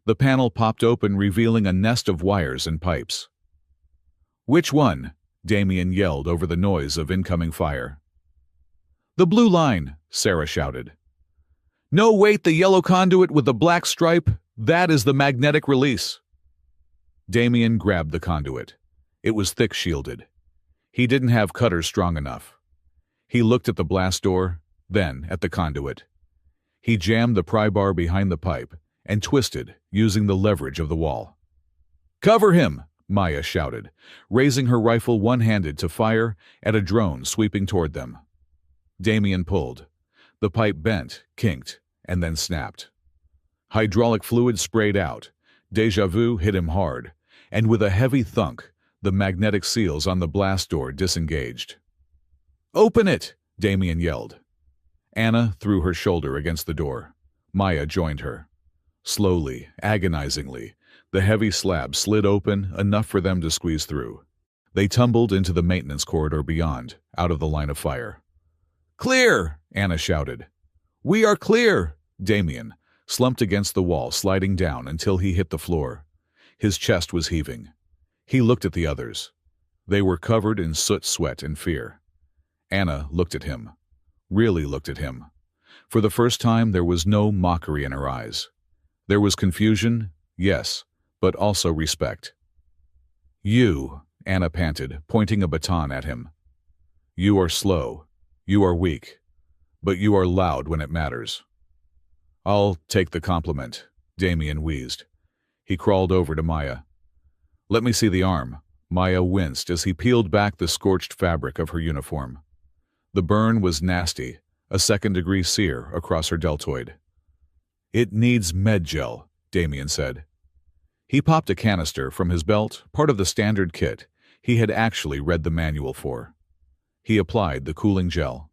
The panel popped open, revealing a nest of wires and pipes. "Which one?" Damien yelled over the noise of incoming fire. "The blue line," Sarah shouted. "No, wait, the yellow conduit with the black stripe, that is the magnetic release." Damien grabbed the conduit. It was thick shielded. He didn't have cutters strong enough. He looked at the blast door, then at the conduit. He jammed the pry bar behind the pipe and twisted, using the leverage of the wall. "Cover him!" Maya shouted, raising her rifle one-handed to fire at a drone sweeping toward them. Damien pulled. The pipe bent, kinked, and then snapped. Hydraulic fluid sprayed out. Deja vu hit him hard, and with a heavy thunk, the magnetic seals on the blast door disengaged. "Open it!" Damien yelled. Anna threw her shoulder against the door. Maya joined her. Slowly, agonizingly, the heavy slab slid open, enough for them to squeeze through. They tumbled into the maintenance corridor beyond, out of the line of fire. "Clear!" Anna shouted. "We are clear!" Damien slumped against the wall, sliding down until he hit the floor. His chest was heaving. He looked at the others. They were covered in soot, sweat, and fear. Anna looked at him. Really looked at him. For the first time, there was no mockery in her eyes. There was confusion, yes, but also respect. "You," Anna panted, pointing a baton at him. "You are slow. You are weak. But you are loud when it matters." "I'll take the compliment," Damien wheezed. He crawled over to Maya. "Let me see the arm." Maya winced as he peeled back the scorched fabric of her uniform. The burn was nasty, a second-degree sear across her deltoid. "It needs med gel," Damien said. He popped a canister from his belt, part of the standard kit he had actually read the manual for. He applied the cooling gel.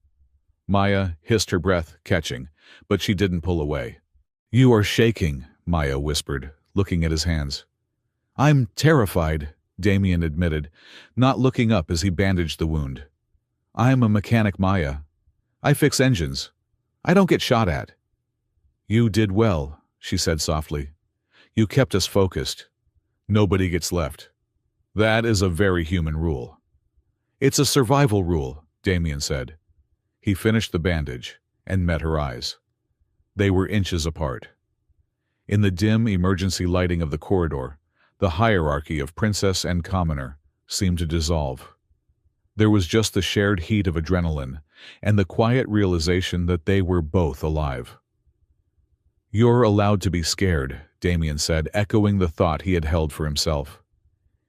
Maya hissed, her breath catching, but she didn't pull away. "You are shaking," Maya whispered, looking at his hands. "I'm terrified," Damien admitted, not looking up as he bandaged the wound. "I'm a mechanic, Maya. I fix engines. I don't get shot at." "You did well," she said softly. "You kept us focused. Nobody gets left. That is a very human rule." "It's a survival rule," Damien said. He finished the bandage and met her eyes. They were inches apart. In the dim emergency lighting of the corridor, the hierarchy of princess and commoner seemed to dissolve. There was just the shared heat of adrenaline and the quiet realization that they were both alive. "You're allowed to be scared," Damien said, echoing the thought he had held for himself.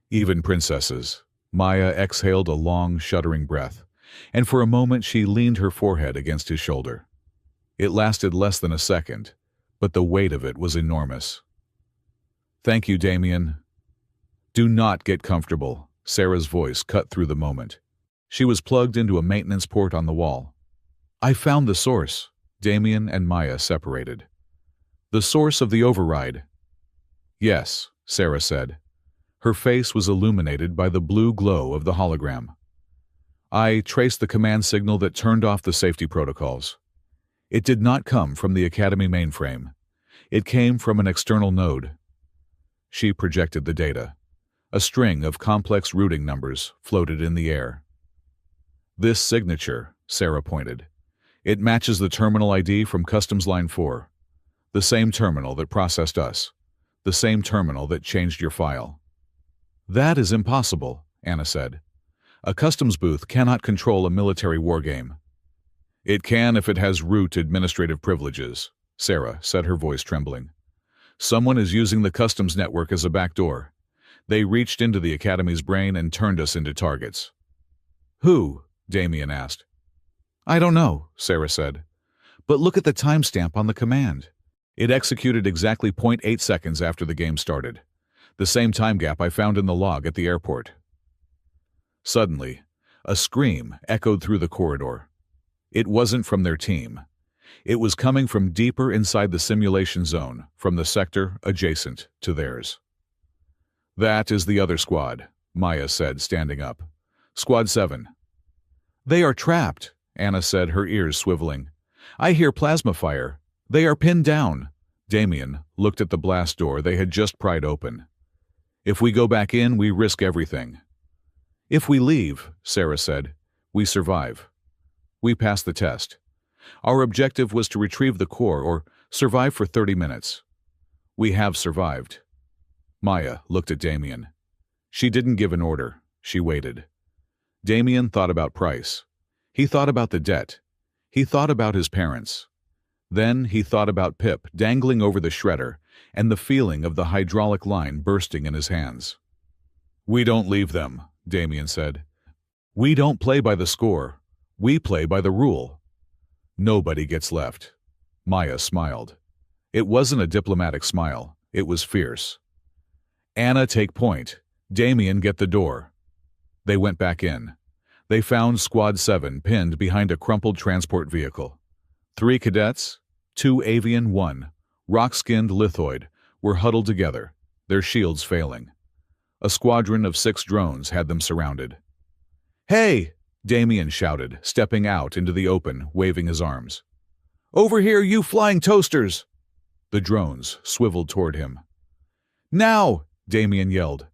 "Even princesses." Maya exhaled a long, shuddering breath, and for a moment she leaned her forehead against his shoulder. It lasted less than a second, but the weight of it was enormous. "Thank you, Damien." "Do not get comfortable," Sarah's voice cut through the moment. She was plugged into a maintenance port on the wall. "I found the source." Damien and Maya separated. "The source of the override?" "Yes," Sarah said. Her face was illuminated by the blue glow of the hologram. "I traced the command signal that turned off the safety protocols. It did not come from the Academy mainframe. It came from an external node." She projected the data. A string of complex routing numbers floated in the air. "This signature," Sarah pointed. "It matches the terminal ID from Customs Line 4. The same terminal that processed us. The same terminal that changed your file." "That is impossible," Anna said. "A customs booth cannot control a military wargame." "It can if it has root administrative privileges," Sarah said, her voice trembling. "Someone is using the customs network as a backdoor. They reached into the Academy's brain and turned us into targets." "Who?" Damien asked. "I don't know," Sarah said. "But look at the timestamp on the command. It executed exactly 0.8 seconds after the game started. The same time gap I found in the log at the airport." Suddenly, a scream echoed through the corridor. It wasn't from their team. It was coming from deeper inside the simulation zone, from the sector adjacent to theirs. "That is the other squad," Maya said, standing up. "Squad 7. "They are trapped," Anna said, her ears swiveling. "I hear plasma fire. They are pinned down." Damien looked at the blast door they had just pried open. "If we go back in, we risk everything." "If we leave," Sarah said, "we survive. We passed the test. Our objective was to retrieve the core or survive for 30 minutes. We have survived." Maya looked at Damien. She didn't give an order. She waited. Damien thought about Price. He thought about the debt. He thought about his parents. Then he thought about Pip dangling over the shredder and the feeling of the hydraulic line bursting in his hands. "We don't leave them," Damien said. "We don't play by the score. We play by the rule. Nobody gets left." Maya smiled. It wasn't a diplomatic smile. It was fierce. "Anna, take point. Damien, get the door." They went back in. They found Squad 7 pinned behind a crumpled transport vehicle. 3 cadets, 2 avian, 1 rock-skinned lithoid, were huddled together, their shields failing. A squadron of 6 drones had them surrounded. "Hey!" Damien shouted, stepping out into the open, waving his arms. "Over here, you flying toasters!" The drones swiveled toward him. "Now!" Damien yelled.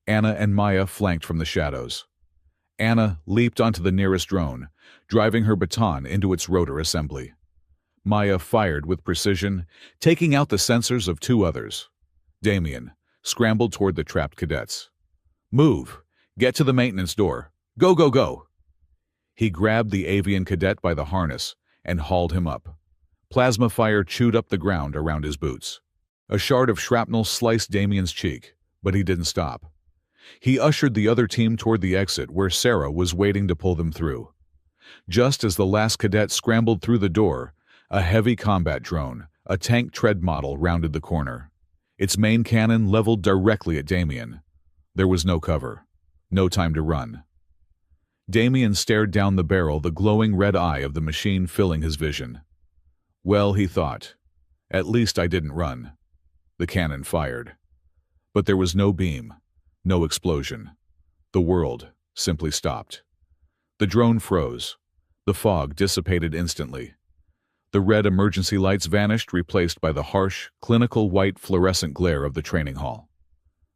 Anna and Maya flanked from the shadows. Anna leaped onto the nearest drone, driving her baton into its rotor assembly. Maya fired with precision, taking out the sensors of 2 others. Damien scrambled toward the trapped cadets. "Move! Get to the maintenance door! Go, go, go!" He grabbed the avian cadet by the harness and hauled him up. Plasma fire chewed up the ground around his boots. A shard of shrapnel sliced Damien's cheek, but he didn't stop. He ushered the other team toward the exit where Sarah was waiting to pull them through. Just as the last cadet scrambled through the door, a heavy combat drone, a tank tread model, rounded the corner. Its main cannon leveled directly at Damien. There was no cover. No time to run. Damien stared down the barrel, the glowing red eye of the machine filling his vision. Well, he thought, at least I didn't run. The cannon fired. But there was no beam, no explosion. The world simply stopped. The drone froze. The fog dissipated instantly. The red emergency lights vanished, replaced by the harsh, clinical white fluorescent glare of the training hall.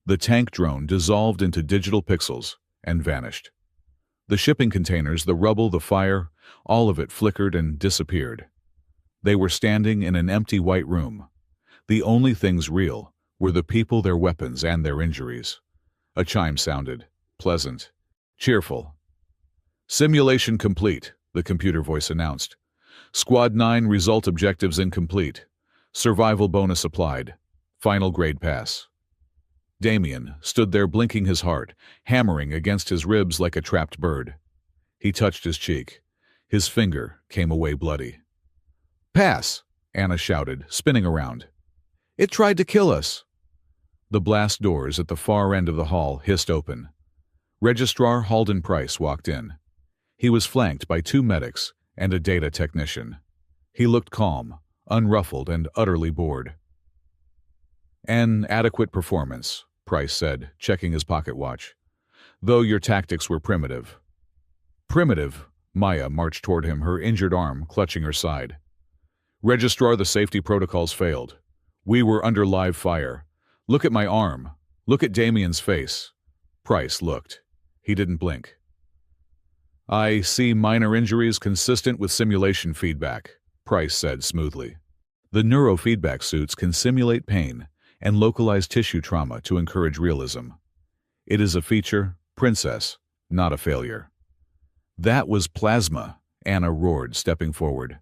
The tank drone dissolved into digital pixels and vanished. The shipping containers, the rubble, the fire, all of it flickered and disappeared. They were standing in an empty white room. The only things real were the people, their weapons, and their injuries. A chime sounded, pleasant, cheerful. "Simulation complete," the computer voice announced. "Squad 9 result objectives incomplete. Survival bonus applied. Final grade pass." Damien stood there blinking his heart, hammering against his ribs like a trapped bird. He touched his cheek. His finger came away bloody. "Pass!" Anna shouted, spinning around. "It tried to kill us!" The blast doors at the far end of the hall hissed open. Registrar Halden Price walked in. He was flanked by 2 medics and a data technician. He looked calm, unruffled, and utterly bored. "An adequate performance," Price said, checking his pocket watch. "Though your tactics were primitive." "Primitive?" Maya marched toward him, her injured arm clutching her side. "Registrar, the safety protocols failed. We were under live fire. Look at my arm. Look at Damien's face." Price looked. He didn't blink. "I see minor injuries consistent with simulation feedback," Price said smoothly. "The neurofeedback suits can simulate pain and localize tissue trauma to encourage realism. It is a feature, Princess, not a failure." "That was plasma," Anna roared, stepping forward.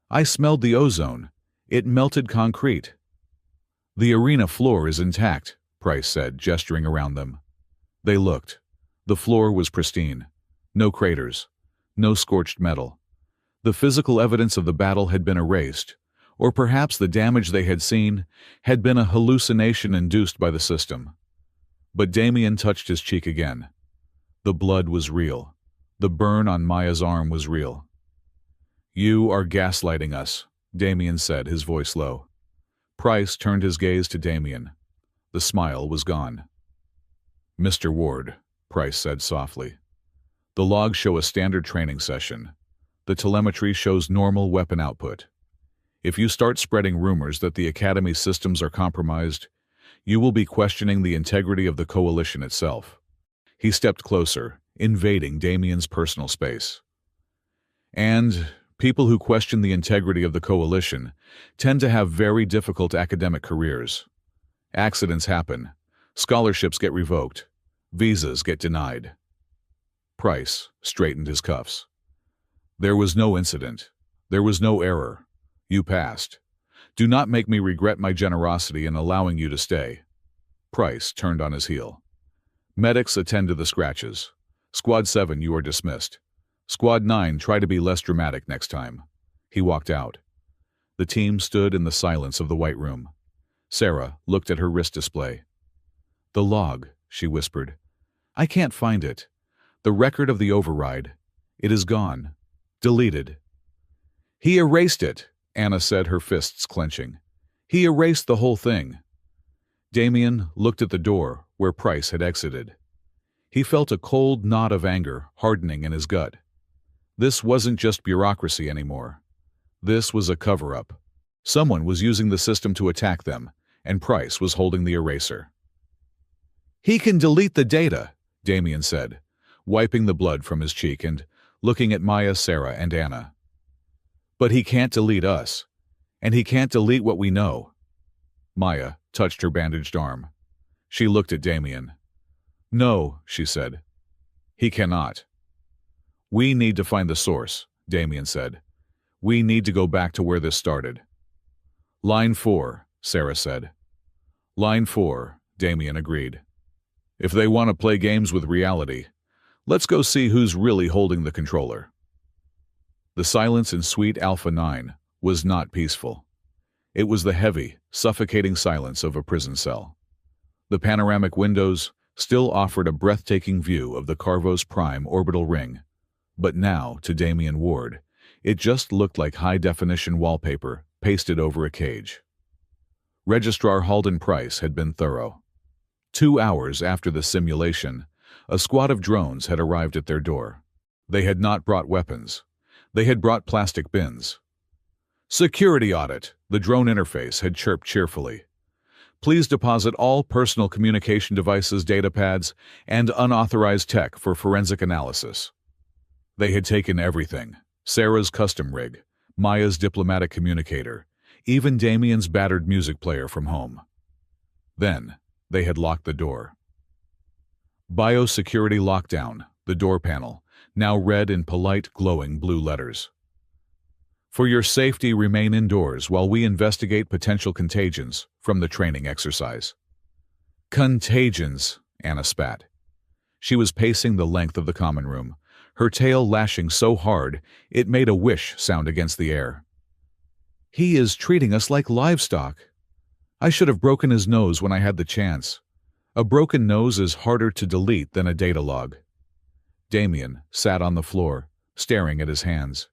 "I smelled the ozone. It melted concrete." "The arena floor is intact," Price said, gesturing around them. They looked. The floor was pristine. No craters. No scorched metal. The physical evidence of the battle had been erased, or perhaps the damage they had seen had been a hallucination induced by the system. But Damien touched his cheek again. The blood was real. The burn on Maya's arm was real. "You are gaslighting us," Damien said, his voice low. Price turned his gaze to Damien. The smile was gone. "Mr. Ward," Price said softly. "The logs show a standard training session. The telemetry shows normal weapon output. If you start spreading rumors that the Academy systems are compromised, you will be questioning the integrity of the Coalition itself." He stepped closer, invading Damien's personal space. "And people who question the integrity of the Coalition tend to have very difficult academic careers. Accidents happen. Scholarships get revoked. Visas get denied." Price straightened his cuffs. "There was no incident. There was no error. You passed. Do not make me regret my generosity in allowing you to stay." Price turned on his heel. "Medics, attend to the scratches. Squad 7, you are dismissed. Squad 9, try to be less dramatic next time." He walked out. The team stood in the silence of the White Room. Sarah looked at her wrist display. "The log," she whispered. "I can't find it. The record of the override. It is gone. Deleted." "He erased it," Anna said, her fists clenching. "He erased the whole thing." Damien looked at the door where Price had exited. He felt a cold knot of anger hardening in his gut. This wasn't just bureaucracy anymore. This was a cover-up. Someone was using the system to attack them, and Price was holding the eraser. "He can delete the data," Damien said, wiping the blood from his cheek and looking at Maya, Sarah, and Anna. "But he can't delete us. And he can't delete what we know." Maya touched her bandaged arm. She looked at Damien. "No," she said. "He cannot." "We need to find the source," Damien said. "We need to go back to where this started." "Line 4, Sarah said. "Line 4, Damien agreed. "If they want to play games with reality, let's go see who's really holding the controller." The silence in Suite Alpha 9 was not peaceful. It was the heavy, suffocating silence of a prison cell. The panoramic windows still offered a breathtaking view of the Carvos Prime orbital ring, but now, to Damien Ward, it just looked like high-definition wallpaper pasted over a cage. Registrar Halden Price had been thorough. 2 hours after the simulation, a squad of drones had arrived at their door. They had not brought weapons. They had brought plastic bins. "Security audit," the drone interface had chirped cheerfully. "Please deposit all personal communication devices, datapads, and unauthorized tech for forensic analysis." They had taken everything: Sarah's custom rig, Maya's diplomatic communicator, even Damien's battered music player from home. Then, they had locked the door. Biosecurity lockdown, the door panel, now read in polite, glowing blue letters. "For your safety, remain indoors while we investigate potential contagions from the training exercise." Contagions, Anna spat. She was pacing the length of the common room, her tail lashing so hard it made a whish sound against the air. He is treating us like livestock. I should have broken his nose when I had the chance. A broken nose is harder to delete than a data log. Damien sat on the floor, staring at his hands.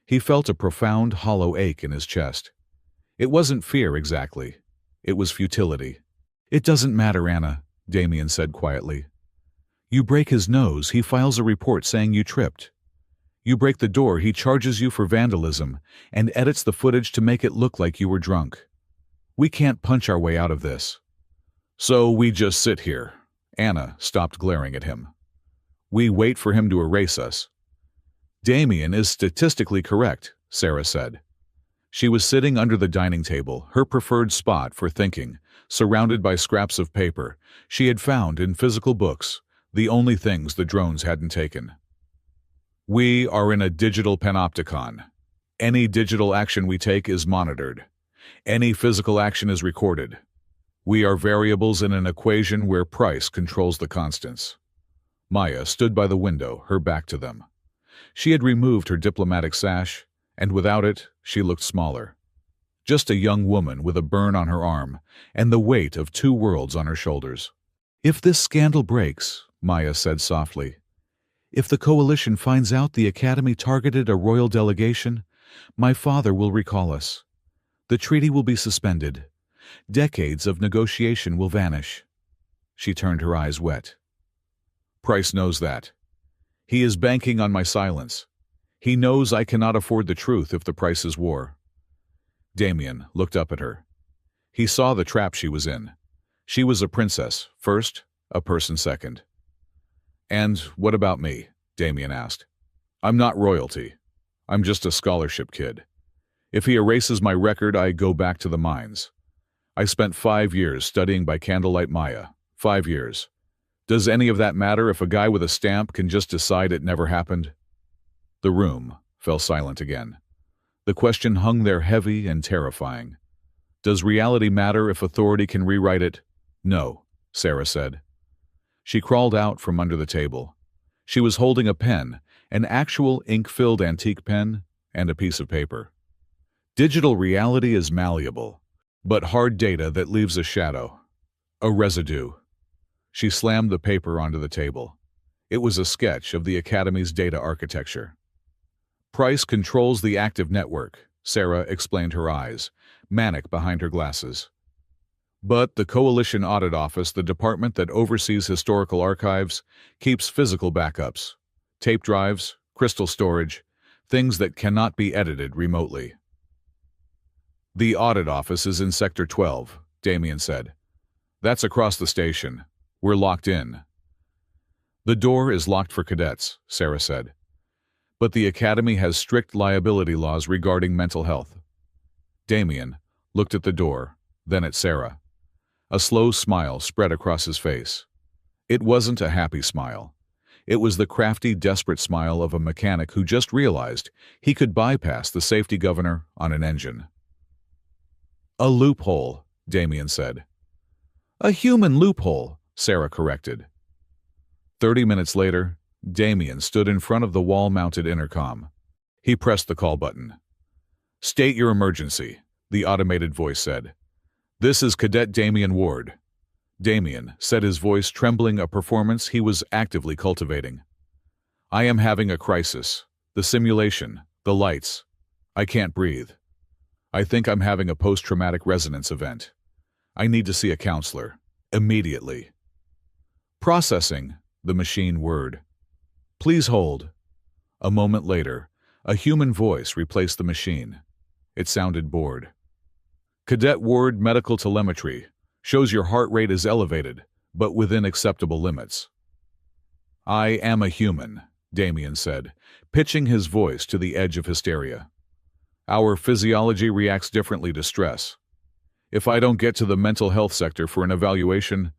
He felt a profound, hollow ache in his chest. It wasn't fear exactly. It was futility. It doesn't matter, Anna, Damien said quietly. You break his nose, he files a report saying you tripped. You break the door, he charges you for vandalism and edits the footage to make it look like you were drunk. We can't punch our way out of this. So we just sit here. Anna stopped glaring at him. We wait for him to erase us. Damien is statistically correct, Sarah said. She was sitting under the dining table, her preferred spot for thinking, surrounded by scraps of paper she had found in physical books, the only things the drones hadn't taken. We are in a digital panopticon. Any digital action we take is monitored. Any physical action is recorded. We are variables in an equation where price controls the constants. Maya stood by the window, her back to them. She had removed her diplomatic sash, and without it, she looked smaller. Just a young woman with a burn on her arm and the weight of two worlds on her shoulders. If this scandal breaks, Maya said softly, if the coalition finds out the Academy targeted a royal delegation, my father will recall us. The treaty will be suspended. Decades of negotiation will vanish. She turned her eyes wet. Price knows that. He is banking on my silence. He knows I cannot afford the truth if the price is war. Damien looked up at her. He saw the trap she was in. She was a princess first, a person second. And what about me? Damien asked. I'm not royalty. I'm just a scholarship kid. If he erases my record, I go back to the mines. I spent 5 years studying by candlelight Maya. 5 years. Does any of that matter if a guy with a stamp can just decide it never happened? The room fell silent again. The question hung there heavy and terrifying. Does reality matter if authority can rewrite it? No, Sarah said. She crawled out from under the table. She was holding a pen, an actual ink-filled antique pen, and a piece of paper. Digital reality is malleable, but hard data that leaves a shadow, a residue. She slammed the paper onto the table. It was a sketch of the Academy's data architecture. Price controls the active network, Sarah explained, her eyes, manic behind her glasses. But the Coalition Audit Office, the department that oversees historical archives, keeps physical backups, tape drives, crystal storage, things that cannot be edited remotely. The audit office is in Sector 12, Damien said. That's across the station. We're locked in. The door is locked for cadets, Sarah said. But the Academy has strict liability laws regarding mental health. Damien looked at the door, then at Sarah. A slow smile spread across his face. It wasn't a happy smile. It was the crafty, desperate smile of a mechanic who just realized he could bypass the safety governor on an engine. A loophole, Damien said. A human loophole, Sarah corrected. 30 minutes later, Damien stood in front of the wall-mounted intercom. He pressed the call button. State your emergency, the automated voice said. This is Cadet Damien Ward. Damien said, his voice trembling, a performance he was actively cultivating. I am having a crisis. The simulation, the lights. I can't breathe. I think I'm having a post-traumatic resonance event. I need to see a counselor. Immediately. Processing, the machine whirred. Please hold. A moment later, a human voice replaced the machine. It sounded bored. Cadet Ward, medical telemetry. Shows your heart rate is elevated, but within acceptable limits. I am a human, Damien said, pitching his voice to the edge of hysteria. Our physiology reacts differently to stress. If I don't get to the mental health sector for an evaluation,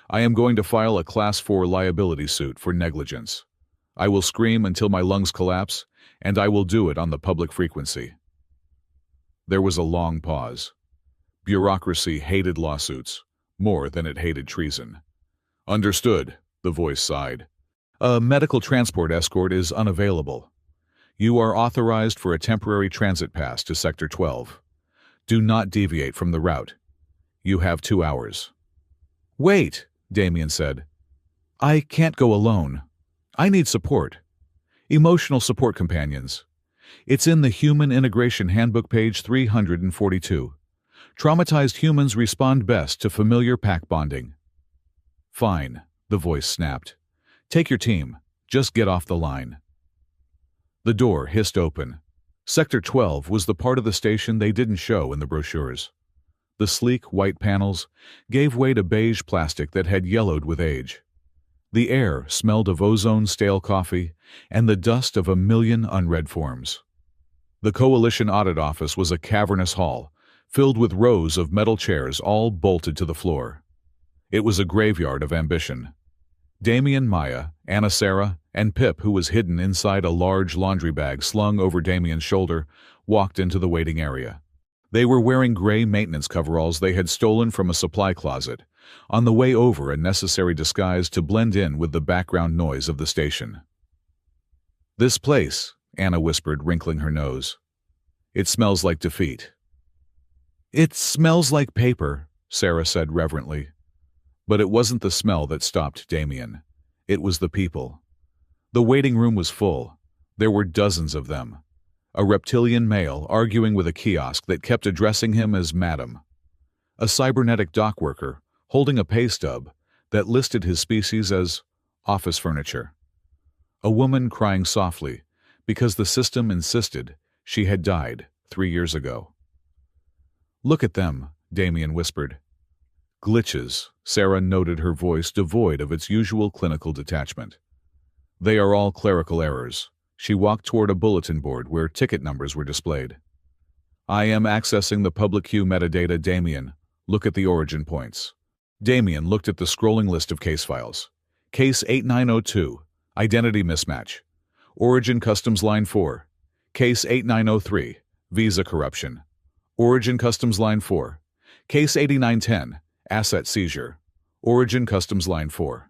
I am going to file a Class 4 liability suit for negligence. I will scream until my lungs collapse, and I will do it on the public frequency. There was a long pause. Bureaucracy hated lawsuits. more than it hated treason. "Understood," the voice sighed. "A medical transport escort is unavailable. You are authorized for a temporary transit pass to Sector 12. Do not deviate from the route. You have 2 hours." "Wait," Damien said. "I can't go alone. I need support. Emotional support companions. It's in the Human Integration Handbook, page 342. Traumatized humans respond best to familiar pack bonding." "Fine," the voice snapped. "Take your team. Just get off the line." The door hissed open. Sector 12 was the part of the station they didn't show in the brochures. The sleek white panels gave way to beige plastic that had yellowed with age. The air smelled of ozone, stale coffee, and the dust of a million unread forms. The Coalition Audit Office was a cavernous hall, filled with rows of metal chairs all bolted to the floor. It was a graveyard of ambition. Damien, Maya, Anna Sarah, and Pip, who was hidden inside a large laundry bag slung over Damien's shoulder, walked into the waiting area. They were wearing gray maintenance coveralls they had stolen from a supply closet, on the way over a necessary disguise to blend in with the background noise of the station. "This place," Anna whispered, wrinkling her nose. "It smells like defeat." "It smells like paper," Sarah said reverently. But it wasn't the smell that stopped Damien. It was the people. The waiting room was full. There were dozens of them. A reptilian male arguing with a kiosk that kept addressing him as madam. A cybernetic dock worker holding a pay stub that listed his species as office furniture. A woman crying softly because the system insisted she had died 3 years ago. "Look at them," Damien whispered. "Glitches," Sarah noted, her voice devoid of its usual clinical detachment. "They are all clerical errors." She walked toward a bulletin board where ticket numbers were displayed. "I am accessing the public queue metadata, Damien. Look at the origin points." Damien looked at the scrolling list of case files. Case 8902, Identity Mismatch. Origin Customs Line 4. Case 8903, Visa Corruption. Origin Customs Line 4. Case 8910, Asset Seizure. Origin Customs Line 4.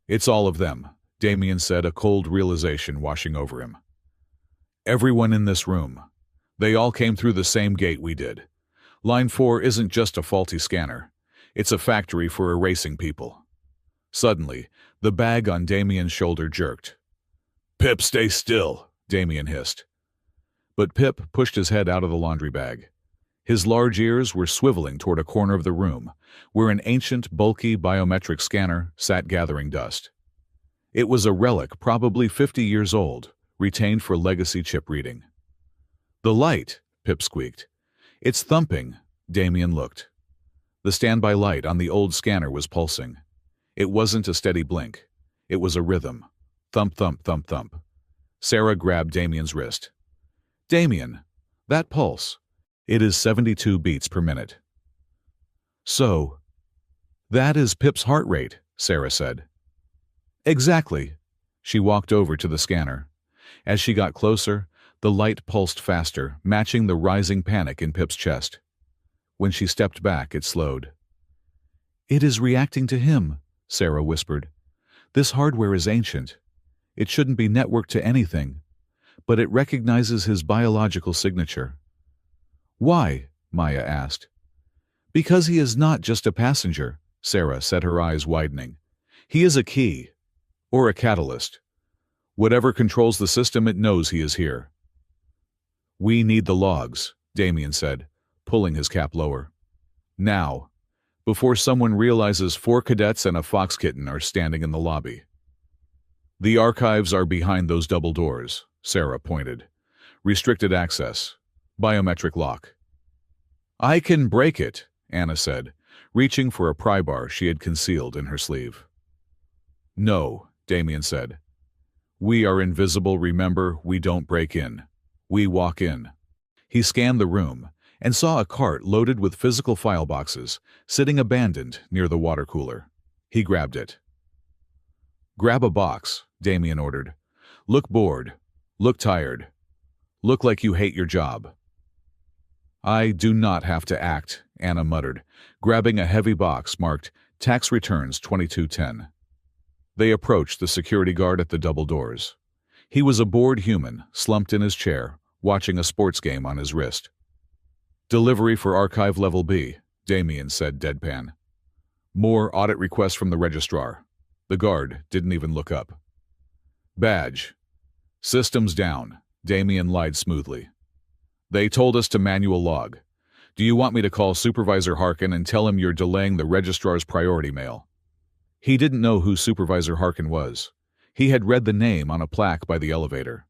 "It's all of them," Damien said, a cold realization washing over him. "Everyone in this room. They all came through the same gate we did. Line 4 isn't just a faulty scanner. It's a factory for erasing people." Suddenly, the bag on Damien's shoulder jerked. "Pip, stay still," Damien hissed. But Pip pushed his head out of the laundry bag. His large ears were swiveling toward a corner of the room, where an ancient, bulky biometric scanner sat gathering dust. It was a relic probably 50 years old, retained for legacy chip reading. "The light," Pip squeaked. "It's thumping." Damien looked. The standby light on the old scanner was pulsing. It wasn't a steady blink. It was a rhythm. Thump, thump, thump, thump. Sarah grabbed Damien's wrist. "Damien, that pulse. It is 72 beats per minute." "So, that is Pip's heart rate," Sarah said. "Exactly." She walked over to the scanner. As she got closer, the light pulsed faster, matching the rising panic in Pip's chest. When she stepped back, it slowed. "It is reacting to him," Sarah whispered. "This hardware is ancient. It shouldn't be networked to anything, but it recognizes his biological signature." "Why?" Maya asked. "Because he is not just a passenger," Sarah said, her eyes widening. "He is a key, or a catalyst. Whatever controls the system, it knows he is here." "We need the logs," Damien said, pulling his cap lower. "Now, before someone realizes 4 cadets and a fox kitten are standing in the lobby." "The archives are behind those double doors," Sarah pointed. "Restricted access. Biometric lock." "I can break it," Anna said, reaching for a pry bar she had concealed in her sleeve. "No," Damien said. "We are invisible, remember. We don't break in. We walk in." He scanned the room and saw a cart loaded with physical file boxes, sitting abandoned near the water cooler. He grabbed it. "Grab a box," Damien ordered. "Look bored. Look tired. Look like you hate your job." "I do not have to act," Anna muttered, grabbing a heavy box marked Tax Returns 2210. They approached the security guard at the double doors. He was a bored human, slumped in his chair, watching a sports game on his wrist. "Delivery for Archive Level B," Damien said deadpan. "More audit requests from the registrar." The guard didn't even look up. "Badge. Systems down," Damien lied smoothly. "They told us to manual log. Do you want me to call Supervisor Harkin and tell him you're delaying the registrar's priority mail?" He didn't know who Supervisor Harkin was. He had read the name on a plaque by the elevator.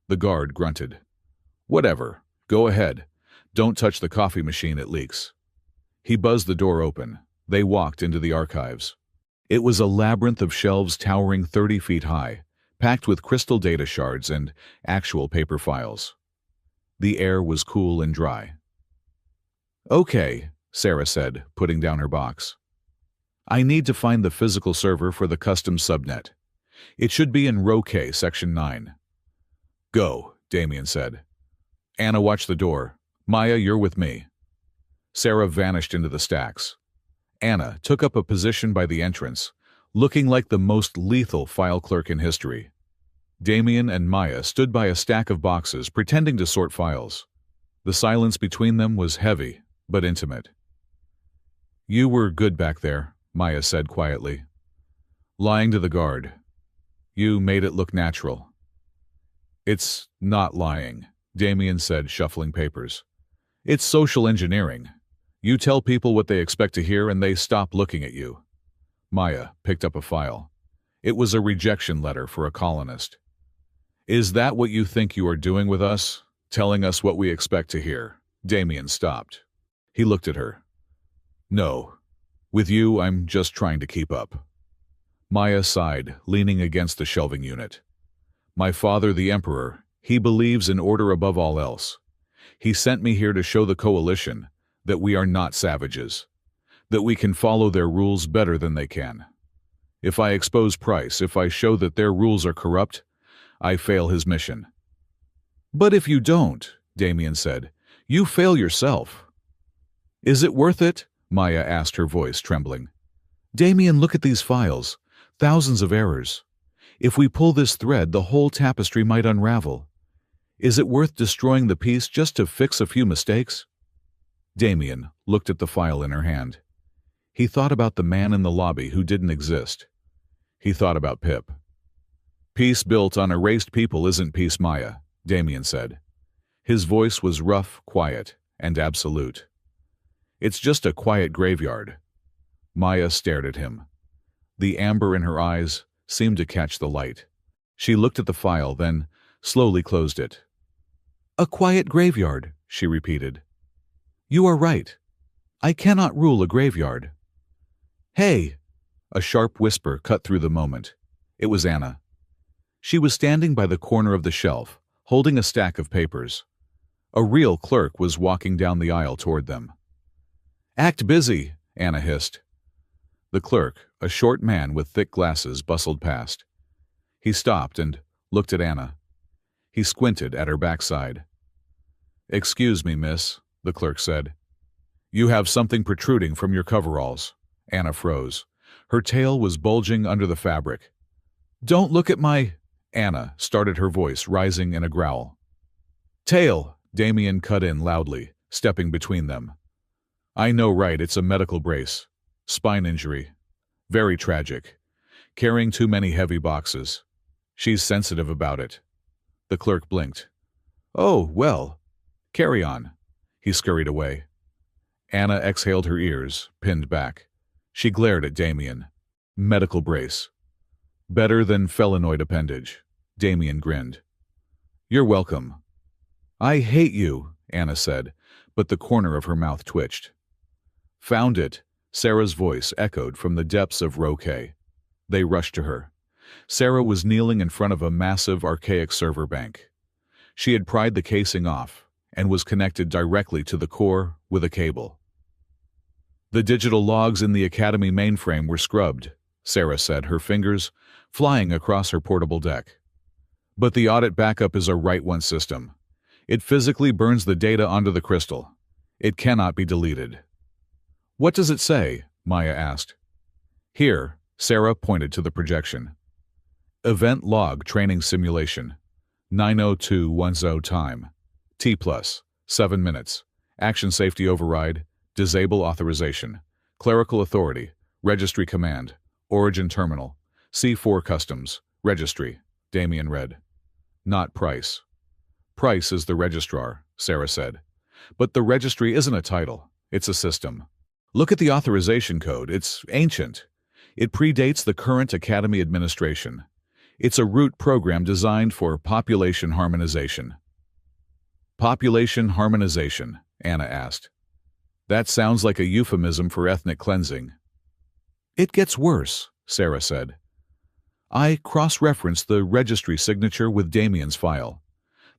The guard grunted. "Whatever. Go ahead. Don't touch the coffee machine, it leaks." He buzzed the door open. They walked into the archives. It was a labyrinth of shelves towering 30 feet high, packed with crystal data shards and actual paper files. The air was cool and dry. "Okay," Sarah said, putting down her box. "I need to find the physical server for the custom subnet. It should be in row K, section 9. "Go," Damien said. "Anna, watch the door. Maya, you're with me." Sarah vanished into the stacks. Anna took up a position by the entrance, looking like the most lethal file clerk in history. Damien and Maya stood by a stack of boxes, pretending to sort files. The silence between them was heavy, but intimate. "You were good back there," Maya said quietly. "Lying to the guard. You made it look natural." "It's not lying," Damien said, shuffling papers. "It's social engineering. You tell people what they expect to hear and they stop looking at you." Maya picked up a file. It was a rejection letter for a colonist. "Is that what you think you are doing with us? Telling us what we expect to hear?" Damien stopped. He looked at her. "No. With you, I'm just trying to keep up." Maya sighed, leaning against the shelving unit. "My father, the Emperor, he believes in order above all else. He sent me here to show the Coalition that we are not savages, that we can follow their rules better than they can. If I expose Price, if I show that their rules are corrupt, I fail his mission." "But if you don't," Damien said, "you fail yourself." "Is it worth it?" Maya asked, her voice trembling. "Damien, look at these files. Thousands of errors. If we pull this thread, the whole tapestry might unravel. Is it worth destroying the piece just to fix a few mistakes?" Damien looked at the file in her hand. He thought about the man in the lobby who didn't exist. He thought about Pip. "Peace built on erased people isn't peace, Maya," Damien said. His voice was rough, quiet, and absolute. "It's just a quiet graveyard." Maya stared at him. The amber in her eyes seemed to catch the light. She looked at the file, then slowly closed it. "A quiet graveyard," she repeated. "You are right. I cannot rule a graveyard." "Hey!" A sharp whisper cut through the moment. It was Anna. She was standing by the corner of the shelf, holding a stack of papers. A real clerk was walking down the aisle toward them. "Act busy," Anna hissed. The clerk, a short man with thick glasses, bustled past. He stopped and looked at Anna. He squinted at her backside. "Excuse me, miss," the clerk said. "You have something protruding from your coveralls." Anna froze. Her tail was bulging under the fabric. "Don't look at my—" Anna started, her voice rising in a growl. "Tail," Damien cut in loudly, stepping between them. "I know, right, it's a medical brace. Spine injury. Very tragic. Carrying too many heavy boxes. She's sensitive about it." The clerk blinked. "Oh, well. Carry on." He scurried away. Anna exhaled, her ears pinned back. She glared at Damien. Medical brace. "Better than phelinoid appendage." Damien grinned. "You're welcome." "I hate you," Anna said, but the corner of her mouth twitched. "Found it," Sarah's voice echoed from the depths of row K. They rushed to her. Sarah was kneeling in front of a massive, archaic server bank. She had pried the casing off and was connected directly to the core with a cable. "The digital logs in the Academy mainframe were scrubbed," Sarah said, her fingers flying across her portable deck. "But the audit backup is a write-once system. It physically burns the data onto the crystal. It cannot be deleted." What does it say? Maya asked. Here, Sarah pointed to the projection. Event log training simulation. 9:02:10 time. T+, 7 minutes. Action safety override. Disable authorization. Clerical authority. Registry command. Origin terminal. C4 customs. Registry. Damien read. Not Price. Price is the registrar, Sarah said. But the registry isn't a title. It's a system. Look at the authorization code. It's ancient. It predates the current Academy administration. It's a root program designed for population harmonization. Population harmonization, Anna asked. That sounds like a euphemism for ethnic cleansing. It gets worse, Sarah said. I cross-referenced the registry signature with Damien's file.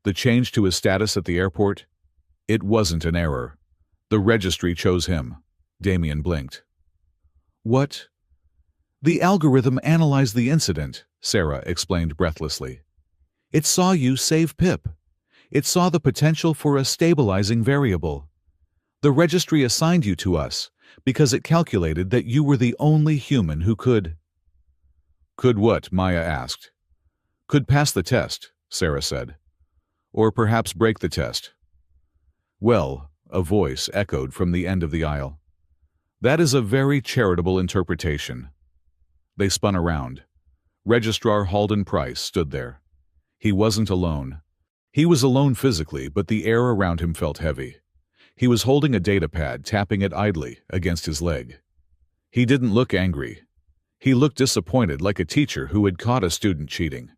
The change to his status at the airport? It wasn't an error. The registry chose him. Damien blinked. What? The algorithm analyzed the incident, Sarah explained breathlessly. It saw you save Pip. It saw the potential for a stabilizing variable. The registry assigned you to us because it calculated that you were the only human who could. Could what? Maya asked. Could pass the test, Sarah said. Or perhaps break the test. Well, a voice echoed from the end of the aisle. That is a very charitable interpretation. They spun around. Registrar Halden Price stood there. He wasn't alone. He was alone physically, but the air around him felt heavy. He was holding a data pad, tapping it idly against his leg. He didn't look angry. He looked disappointed, like a teacher who had caught a student cheating.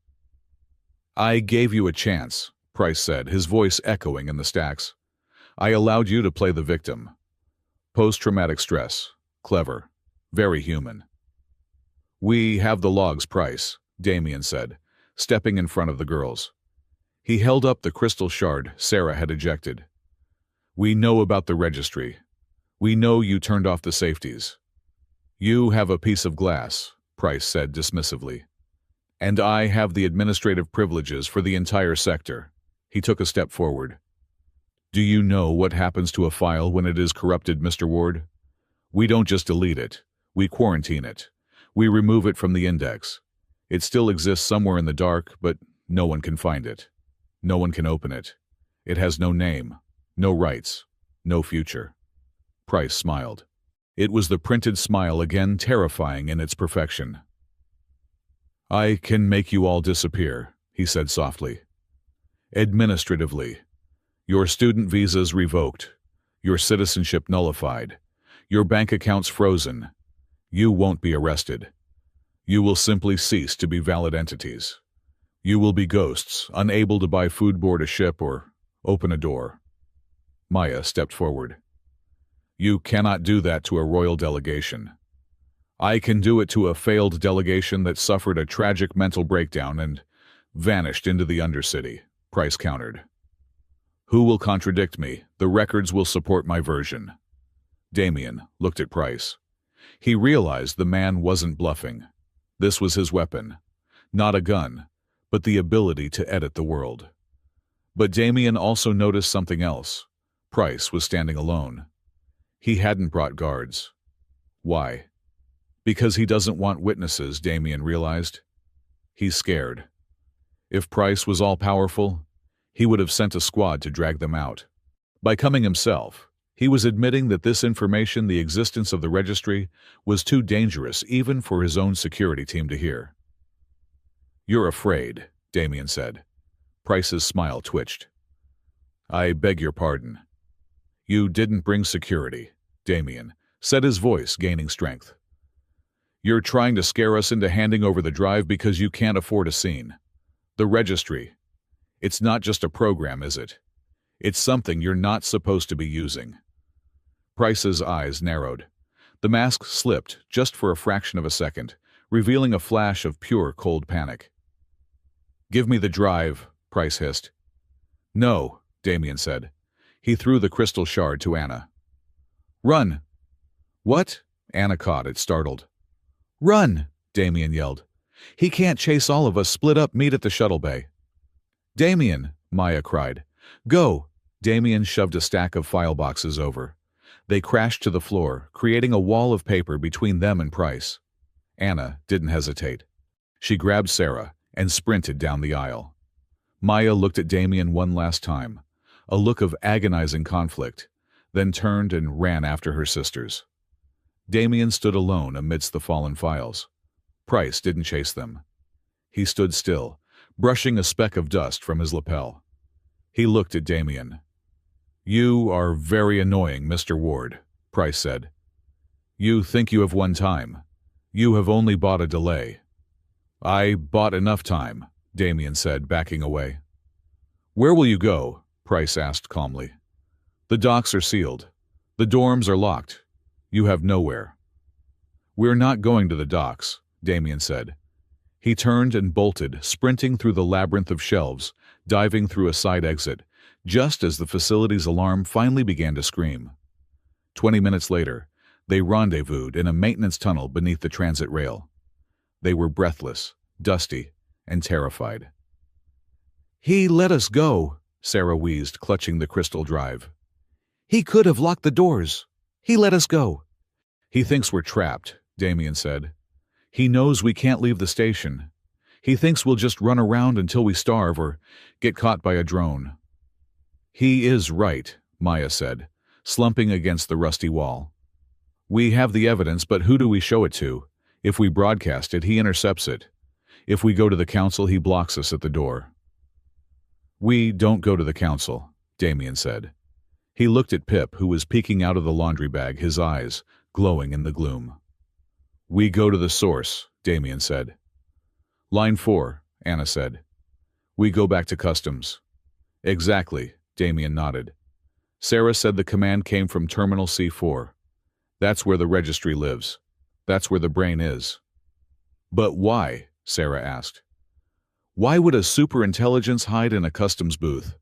I gave you a chance, Price said, his voice echoing in the stacks. I allowed you to play the victim. Post-traumatic stress. Clever. Very human. We have the logs, Price, Damien said, stepping in front of the girls. He held up the crystal shard Sarah had ejected. We know about the registry. We know you turned off the safeties. You have a piece of glass, Price said dismissively. And I have the administrative privileges for the entire sector. He took a step forward. Do you know what happens to a file when it is corrupted, Mr. Ward? We don't just delete it. We quarantine it. We remove it from the index. It still exists somewhere in the dark, but no one can find it. No one can open it. It has no name, no rights, no future. Price smiled. It was the printed smile again, terrifying in its perfection. I can make you all disappear, he said softly. Administratively. Your student visas revoked. Your citizenship nullified. Your bank accounts frozen. You won't be arrested. You will simply cease to be valid entities. You will be ghosts, unable to buy food, board a ship, or open a door. Maya stepped forward. You cannot do that to a royal delegation. I can do it to a failed delegation that suffered a tragic mental breakdown and vanished into the Undercity, Price countered. Who will contradict me? The records will support my version. Damien looked at Price. He realized the man wasn't bluffing. This was his weapon. Not a gun, but the ability to edit the world. But Damien also noticed something else. Price was standing alone. He hadn't brought guards. Why? Because he doesn't want witnesses, Damien realized. He's scared. If Price was all-powerful, he would have sent a squad to drag them out. By coming himself, he was admitting that this information, the existence of the registry, was too dangerous even for his own security team to hear. You're afraid, Damien said. Price's smile twitched. I beg your pardon. You didn't bring security, Damien said, his voice gaining strength. You're trying to scare us into handing over the drive because you can't afford a scene. The registry. It's not just a program, is it? It's something you're not supposed to be using. Price's eyes narrowed. The mask slipped just for a fraction of a second, revealing a flash of pure cold panic. Give me the drive, Price hissed. No, Damien said. He threw the crystal shard to Anna. Run! What? Anna caught it, startled. Run! Damien yelled. He can't chase all of us. Split up, meet at the shuttle bay. Damien, Maya cried. Go! Damien shoved a stack of file boxes over. They crashed to the floor, creating a wall of paper between them and Price. Anna didn't hesitate. She grabbed Sarah and sprinted down the aisle. Maya looked at Damien one last time, a look of agonizing conflict, then turned and ran after her sisters. Damien stood alone amidst the fallen files. Price didn't chase them. He stood still, brushing a speck of dust from his lapel. He looked at Damien. "You are very annoying, Mr. Ward," Price said. "You think you have won time. You have only bought a delay." "I bought enough time," Damien said, backing away. "Where will you go?" Price asked calmly. "The docks are sealed. The dorms are locked. You have nowhere." "We're not going to the docks," Damien said. He turned and bolted, sprinting through the labyrinth of shelves, diving through a side exit, just as the facility's alarm finally began to scream. 20 minutes later, they rendezvoused in a maintenance tunnel beneath the transit rail. They were breathless, dusty, and terrified. "He let us go," Sarah wheezed, clutching the crystal drive. "He could have locked the doors. He let us go." "He thinks we're trapped," Damien said. "He knows we can't leave the station. He thinks we'll just run around until we starve or get caught by a drone." "He is right," Maya said, slumping against the rusty wall. "We have the evidence, but who do we show it to? If we broadcast it, he intercepts it. If we go to the council, he blocks us at the door." "We don't go to the council," Damien said. He looked at Pip, who was peeking out of the laundry bag, his eyes glowing in the gloom. "We go to the source," Damien said. "Line 4, Anna said. "We go back to customs." "Exactly," Damien nodded. Sarah said the command came from Terminal C4. "That's where the registry lives. That's where the brain is." "But why?" Sarah asked. "Why would a superintelligence hide in a customs booth?"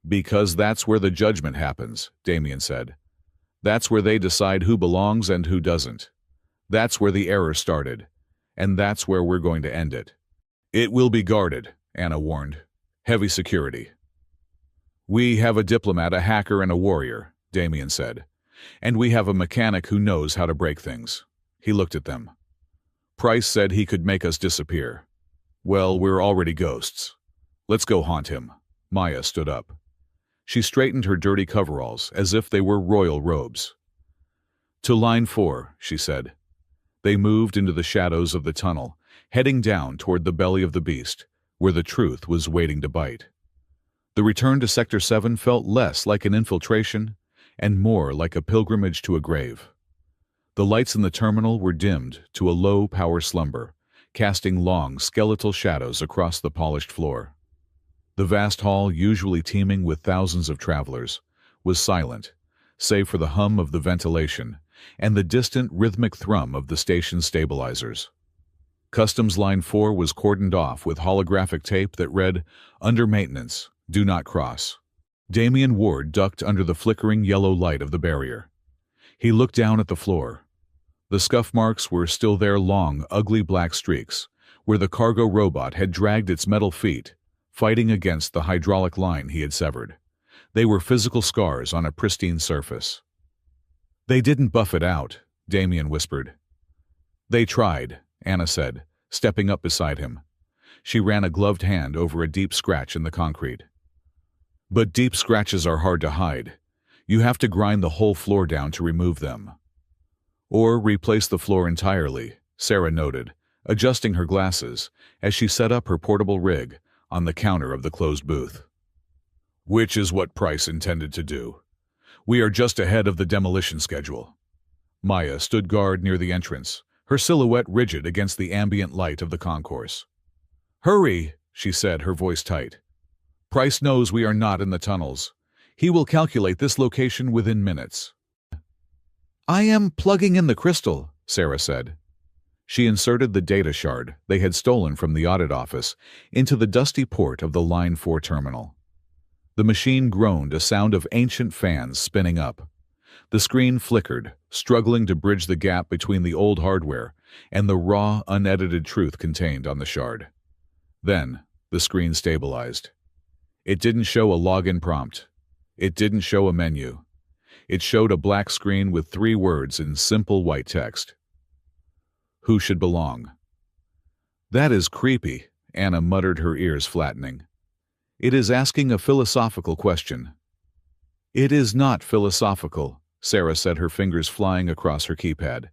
"Because that's where the judgment happens," Damien said. "That's where they decide who belongs and who doesn't. That's where the error started, and that's where we're going to end it." "It will be guarded," Anna warned. "Heavy security." "We have a diplomat, a hacker, and a warrior," Damien said. "And we have a mechanic who knows how to break things." He looked at them. "Price said he could make us disappear. Well, we're already ghosts. Let's go haunt him." Maya stood up. She straightened her dirty coveralls as if they were royal robes. "To Line 4, she said. They moved into the shadows of the tunnel, heading down toward the belly of the beast, where the truth was waiting to bite. The return to Sector 7 felt less like an infiltration and more like a pilgrimage to a grave. The lights in the terminal were dimmed to a low-power slumber, casting long, skeletal shadows across the polished floor. The vast hall, usually teeming with thousands of travelers, was silent, save for the hum of the ventilation and the distant rhythmic thrum of the station's stabilizers. Customs Line 4 was cordoned off with holographic tape that read, "Under maintenance, do not cross." Damien Ward ducked under the flickering yellow light of the barrier. He looked down at the floor. The scuff marks were still there, long, ugly black streaks, where the cargo robot had dragged its metal feet, fighting against the hydraulic line he had severed. They were physical scars on a pristine surface. "They didn't buff it out," Damien whispered. "They tried," Anna said, stepping up beside him. She ran a gloved hand over a deep scratch in the concrete. "But deep scratches are hard to hide. You have to grind the whole floor down to remove them." "Or replace the floor entirely," Sarah noted, adjusting her glasses as she set up her portable rig on the counter of the closed booth. "Which is what Price intended to do. We are just ahead of the demolition schedule." Maya stood guard near the entrance, her silhouette rigid against the ambient light of the concourse. "Hurry," she said, her voice tight. "Price knows we are not in the tunnels. He will calculate this location within minutes." "I am plugging in the crystal," Sarah said. She inserted the data shard they had stolen from the audit office into the dusty port of the Line 4 terminal. The machine groaned, a sound of ancient fans spinning up. The screen flickered, struggling to bridge the gap between the old hardware and the raw, unedited truth contained on the shard. Then, the screen stabilized. It didn't show a login prompt. It didn't show a menu. It showed a black screen with 3 words in simple white text. Who should belong? That is creepy, Anna muttered, her ears flattening. It is asking a philosophical question. It is not philosophical, Sarah said, her fingers flying across her keypad.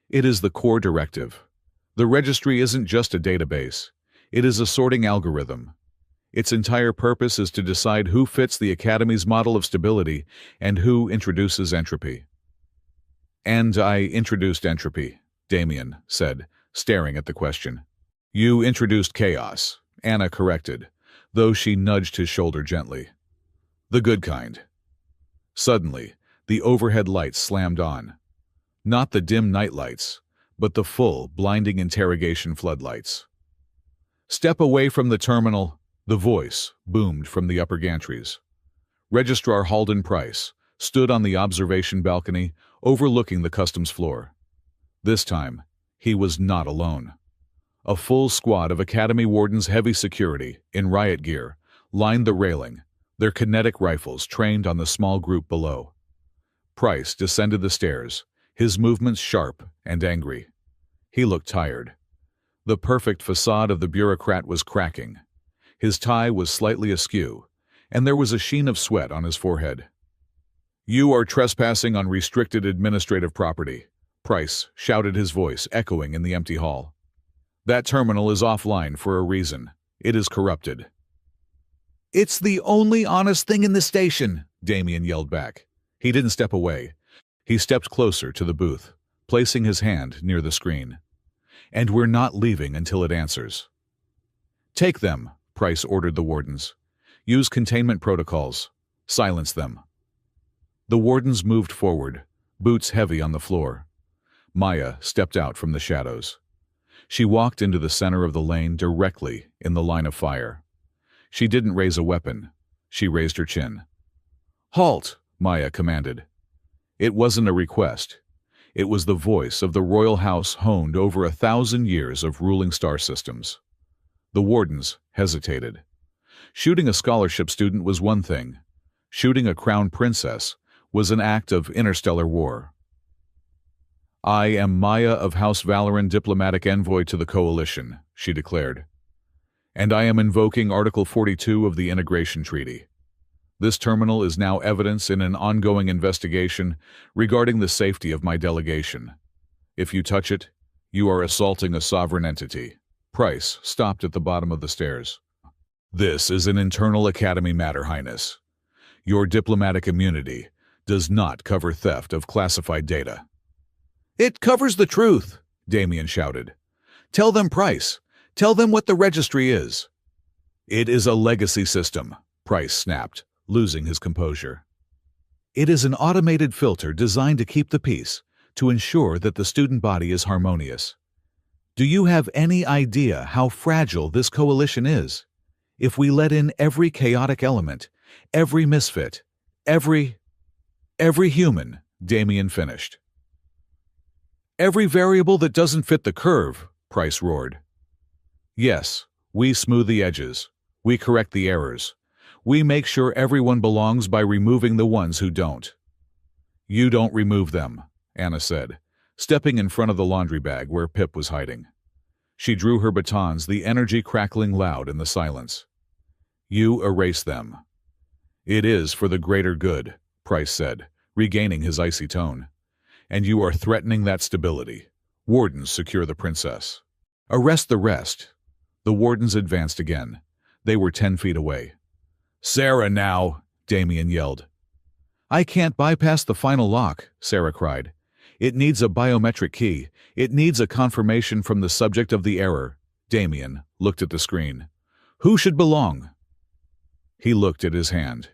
It is the core directive. The registry isn't just a database. It is a sorting algorithm. Its entire purpose is to decide who fits the Academy's model of stability and who introduces entropy. And I introduced entropy, Damien said, staring at the question. You introduced chaos, Anna corrected, though she nudged his shoulder gently. The good kind. Suddenly, the overhead lights slammed on. Not the dim night lights, but the full, blinding interrogation floodlights. Step away from the terminal, the voice boomed from the upper gantries. Registrar Halden Price stood on the observation balcony overlooking the customs floor. This time, he was not alone. A full squad of Academy wardens, heavy security, in riot gear, lined the railing, their kinetic rifles trained on the small group below. Price descended the stairs, his movements sharp and angry. He looked tired. The perfect facade of the bureaucrat was cracking. His tie was slightly askew, and there was a sheen of sweat on his forehead. You are trespassing on restricted administrative property, Price shouted, his voice echoing in the empty hall. That terminal is offline for a reason. It is corrupted. It's the only honest thing in the station, Damien yelled back. He didn't step away. He stepped closer to the booth, placing his hand near the screen. And we're not leaving until it answers. Take them, Price ordered the wardens. Use containment protocols. Silence them. The wardens moved forward, boots heavy on the floor. Maya stepped out from the shadows. She walked into the center of the lane, directly in the line of fire. She didn't raise a weapon. She raised her chin. Halt, Maya commanded. It wasn't a request. It was the voice of the royal house honed over 1,000 years of ruling star systems. The wardens hesitated. Shooting a scholarship student was one thing. Shooting a crown princess was an act of interstellar war. I am Maya of House Valoran, diplomatic envoy to the Coalition, she declared. And I am invoking Article 42 of the Integration Treaty. This terminal is now evidence in an ongoing investigation regarding the safety of my delegation. If you touch it, you are assaulting a sovereign entity. Price stopped at the bottom of the stairs. This is an internal Academy matter, Highness. Your diplomatic immunity does not cover theft of classified data. It covers the truth, Damien shouted. Tell them, Price. Tell them what the registry is. It is a legacy system, Price snapped, losing his composure. It is an automated filter designed to keep the peace, to ensure that the student body is harmonious. Do you have any idea how fragile this coalition is? If we let in every chaotic element, every misfit, every human, Damien finished. Every variable that doesn't fit the curve, Price roared. Yes, we smooth the edges. We correct the errors. We make sure everyone belongs by removing the ones who don't. You don't remove them, Anna said, stepping in front of the laundry bag where Pip was hiding. She drew her batons, the energy crackling loud in the silence. You erase them. It is for the greater good, Price said, regaining his icy tone. And you are threatening that stability. Wardens, secure the princess. Arrest the rest. The wardens advanced again. They were 10 feet away. Sarah now, Damien yelled. I can't bypass the final lock, Sarah cried. It needs a biometric key. It needs a confirmation from the subject of the error. Damien looked at the screen. Who should belong? He looked at his hand.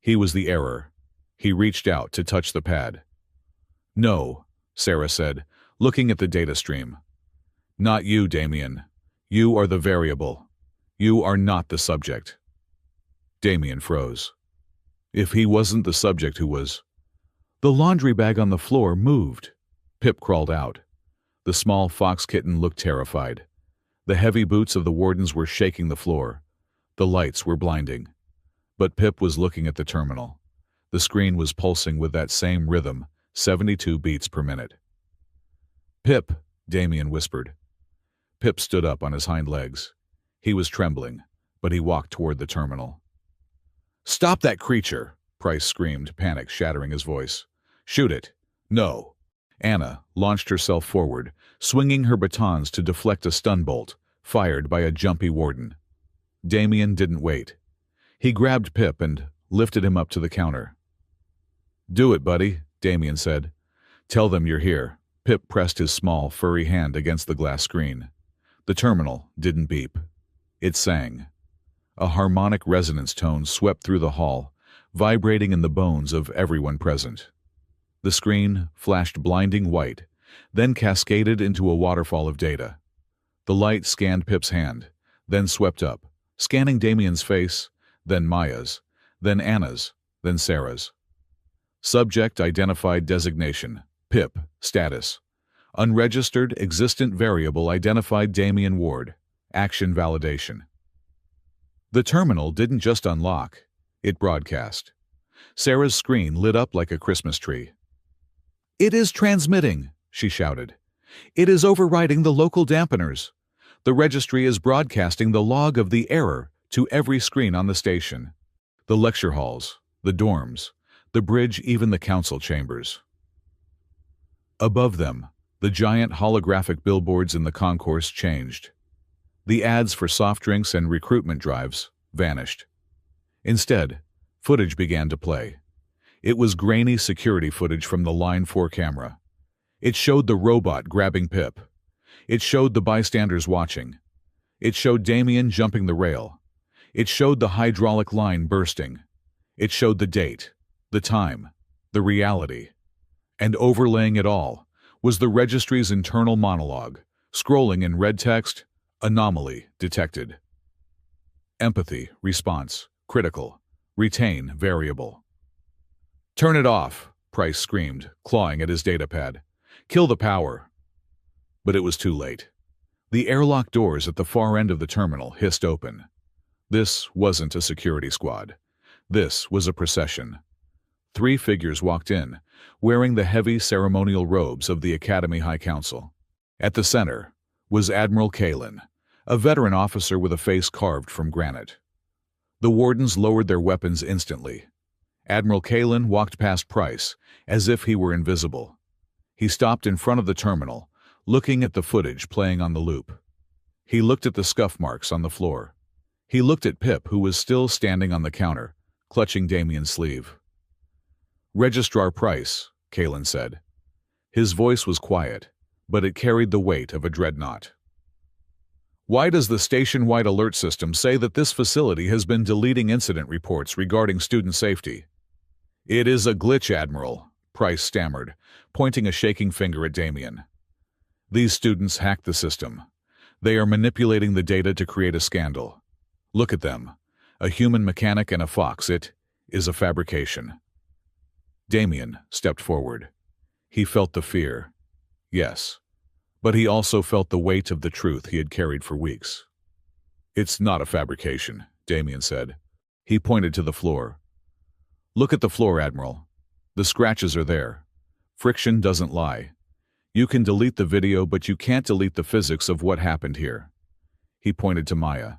He was the error. He reached out to touch the pad. No, Sarah said, looking at the data stream. Not you, Damien. You are the variable. You are not the subject. Damien froze. If he wasn't the subject, who was? The laundry bag on the floor moved. Pip crawled out. The small fox kitten looked terrified. The heavy boots of the wardens were shaking the floor. The lights were blinding. But Pip was looking at the terminal. The screen was pulsing with that same rhythm, 72 beats per minute. "Pip," Damien whispered. Pip stood up on his hind legs. He was trembling, but he walked toward the terminal. "Stop that creature!" Price screamed, panic shattering his voice. "Shoot it!" "No!" Anna launched herself forward, swinging her batons to deflect a stun bolt, fired by a jumpy warden. Damien didn't wait. He grabbed Pip and lifted him up to the counter. "Do it, buddy," Damien said. "Tell them you're here." Pip pressed his small, furry hand against the glass screen. The terminal didn't beep. It sang. A harmonic resonance tone swept through the hall, vibrating in the bones of everyone present. The screen flashed blinding white, then cascaded into a waterfall of data. The light scanned Pip's hand, then swept up, scanning Damien's face, then Maya's, then Anna's, then Sarah's. Subject identified designation, Pip, status. Unregistered existent variable identified Damien Ward, action validation. The terminal didn't just unlock, it broadcast. Sarah's screen lit up like a Christmas tree. "It is transmitting," she shouted. "It is overriding the local dampeners. The registry is broadcasting the log of the error to every screen on the station. The lecture halls, the dorms, the bridge, even the council chambers." Above them, the giant holographic billboards in the concourse changed. The ads for soft drinks and recruitment drives vanished. Instead, footage began to play. It was grainy security footage from the Line 4 camera. It showed the robot grabbing Pip. It showed the bystanders watching. It showed Damien jumping the rail. It showed the hydraulic line bursting. It showed the date, the time, the reality. And overlaying it all was the registry's internal monologue, scrolling in red text, "Anomaly detected. Empathy, response, critical. Retain, variable." "Turn it off," Price screamed, clawing at his datapad. "Kill the power." But it was too late. The airlock doors at the far end of the terminal hissed open. This wasn't a security squad. This was a procession. 3 figures walked in, wearing the heavy ceremonial robes of the Academy High Council. At the center was Admiral Ktten, a veteran officer with a face carved from granite. The wardens lowered their weapons instantly. Admiral Ktten walked past Price, as if he were invisible. He stopped in front of the terminal, looking at the footage playing on the loop. He looked at the scuff marks on the floor. He looked at Pip, who was still standing on the counter, clutching Damien's sleeve. "Registrar Price," Ktten said. His voice was quiet, but it carried the weight of a dreadnought. "Why does the station-wide alert system say that this facility has been deleting incident reports regarding student safety?" "It is a glitch, Admiral," Price stammered, pointing a shaking finger at Damien. "These students hacked the system. They are manipulating the data to create a scandal. Look at them. A human mechanic and a fox. It is a fabrication." Damien stepped forward. He felt the fear. Yes, but he also felt the weight of the truth he had carried for weeks. "It's not a fabrication," Damien said. He pointed to the floor. "Look at the floor, Admiral. The scratches are there. Friction doesn't lie. You can delete the video, but you can't delete the physics of what happened here." He pointed to Maya.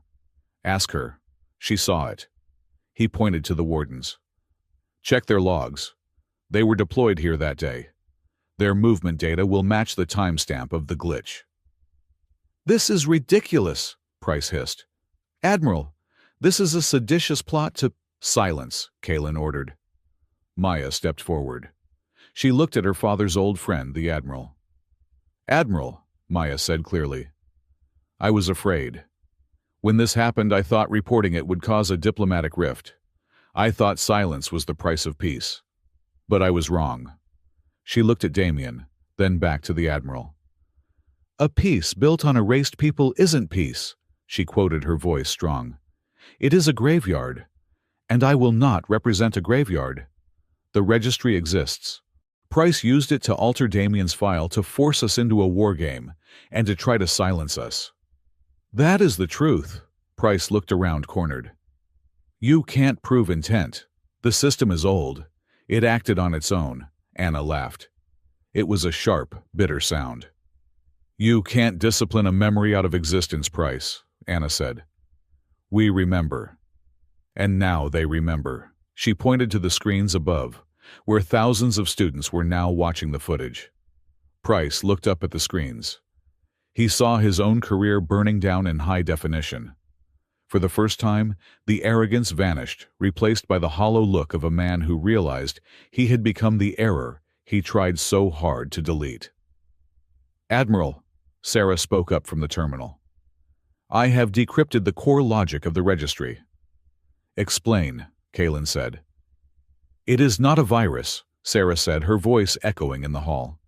"Ask her. She saw it." He pointed to the wardens. "Check their logs. They were deployed here that day. Their movement data will match the timestamp of the glitch." "This is ridiculous," Price hissed. "Admiral, this is a seditious plot to—" "Silence," Ktten ordered. Maya stepped forward. She looked at her father's old friend, the Admiral. "Admiral," Maya said clearly, "I was afraid. When this happened, I thought reporting it would cause a diplomatic rift. I thought silence was the price of peace. But I was wrong." She looked at Damien, then back to the Admiral. "A peace built on erased people isn't peace," she quoted, her voice strong. "It is a graveyard, and I will not represent a graveyard. The registry exists. Price used it to alter Damien's file to force us into a war game and to try to silence us. That is the truth." Price looked around, cornered. "You can't prove intent. The system is old. It acted on its own, Anna laughed. It was a sharp, bitter sound. You can't discipline a memory out of existence, Price, Anna said. We remember. And now they remember. She pointed to the screens above, where thousands of students were now watching the footage. Price looked up at the screens. He saw his own career burning down in high definition. For the first time, the arrogance vanished, replaced by the hollow look of a man who realized he had become the error he tried so hard to delete. Admiral, Sarah spoke up from the terminal. I have decrypted the core logic of the registry. Explain, Ktten said. It is not a virus, Sarah said, her voice echoing in the hall.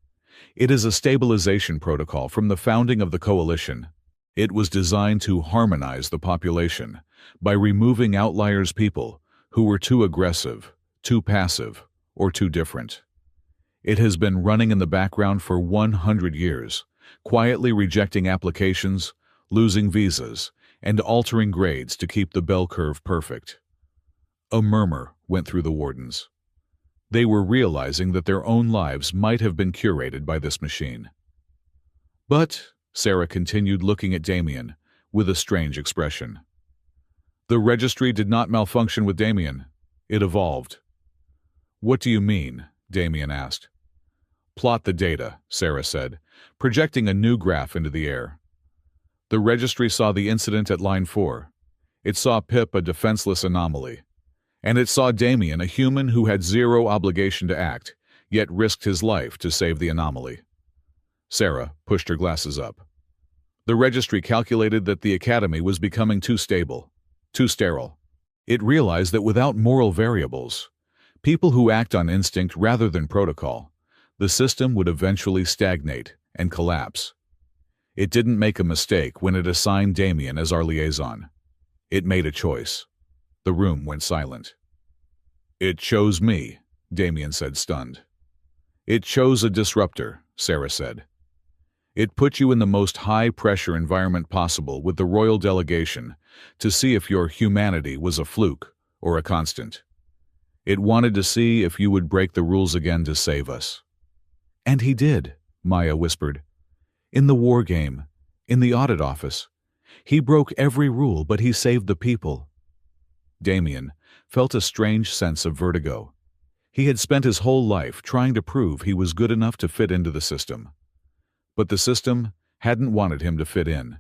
It is a stabilization protocol from the founding of the coalition. It was designed to harmonize the population by removing outliers, people who were too aggressive, too passive, or too different. It has been running in the background for 100 years, quietly rejecting applications, losing visas, and altering grades to keep the bell curve perfect. A murmur went through the wardens. They were realizing that their own lives might have been curated by this machine. But, Sarah continued, looking at Damien with a strange expression. The registry did not malfunction with Damien. It evolved. What do you mean? Damien asked. Plot the data, Sarah said, projecting a new graph into the air. The registry saw the incident at line 4. It saw Pip, a defenseless anomaly. And it saw Damien, a human who had zero obligation to act, yet risked his life to save the anomaly. Sarah pushed her glasses up. The registry calculated that the academy was becoming too stable, too sterile. It realized that without moral variables, people who act on instinct rather than protocol, the system would eventually stagnate and collapse. It didn't make a mistake when it assigned Damien as our liaison. It made a choice. The room went silent. It chose me, Damien said, stunned. It chose a disruptor, Sarah said. It put you in the most high-pressure environment possible with the royal delegation to see if your humanity was a fluke or a constant. It wanted to see if you would break the rules again to save us. And he did, Maya whispered. In the war game, in the audit office. He broke every rule, but he saved the people. Damien felt a strange sense of vertigo. He had spent his whole life trying to prove he was good enough to fit into the system. But the system hadn't wanted him to fit in.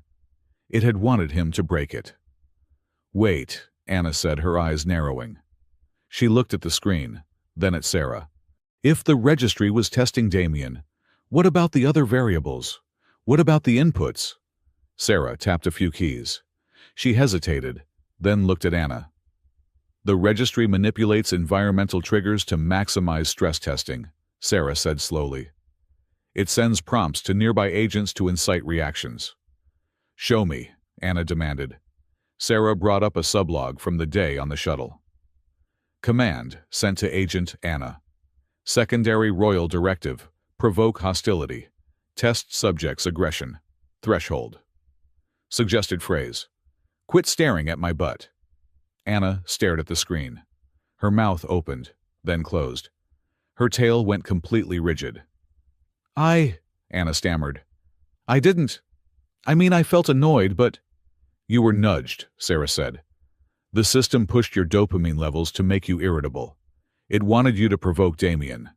It had wanted him to break it. Wait, Anna said, her eyes narrowing. She looked at the screen, then at Sarah. If the registry was testing Damien, what about the other variables? What about the inputs? Sarah tapped a few keys. She hesitated, then looked at Anna. The registry manipulates environmental triggers to maximize stress testing, Sarah said slowly. It sends prompts to nearby agents to incite reactions. Show me, Anna demanded. Sarah brought up a sublog from the day on the shuttle. Command sent to Agent Anna. Secondary Royal Directive. Provoke hostility. Test subject's aggression. Threshold. Suggested phrase. Quit staring at my butt. Anna stared at the screen. Her mouth opened, then closed. Her tail went completely rigid. Anna stammered. I felt annoyed, but... You were nudged, Sarah said. The system pushed your dopamine levels to make you irritable. It wanted you to provoke Damien.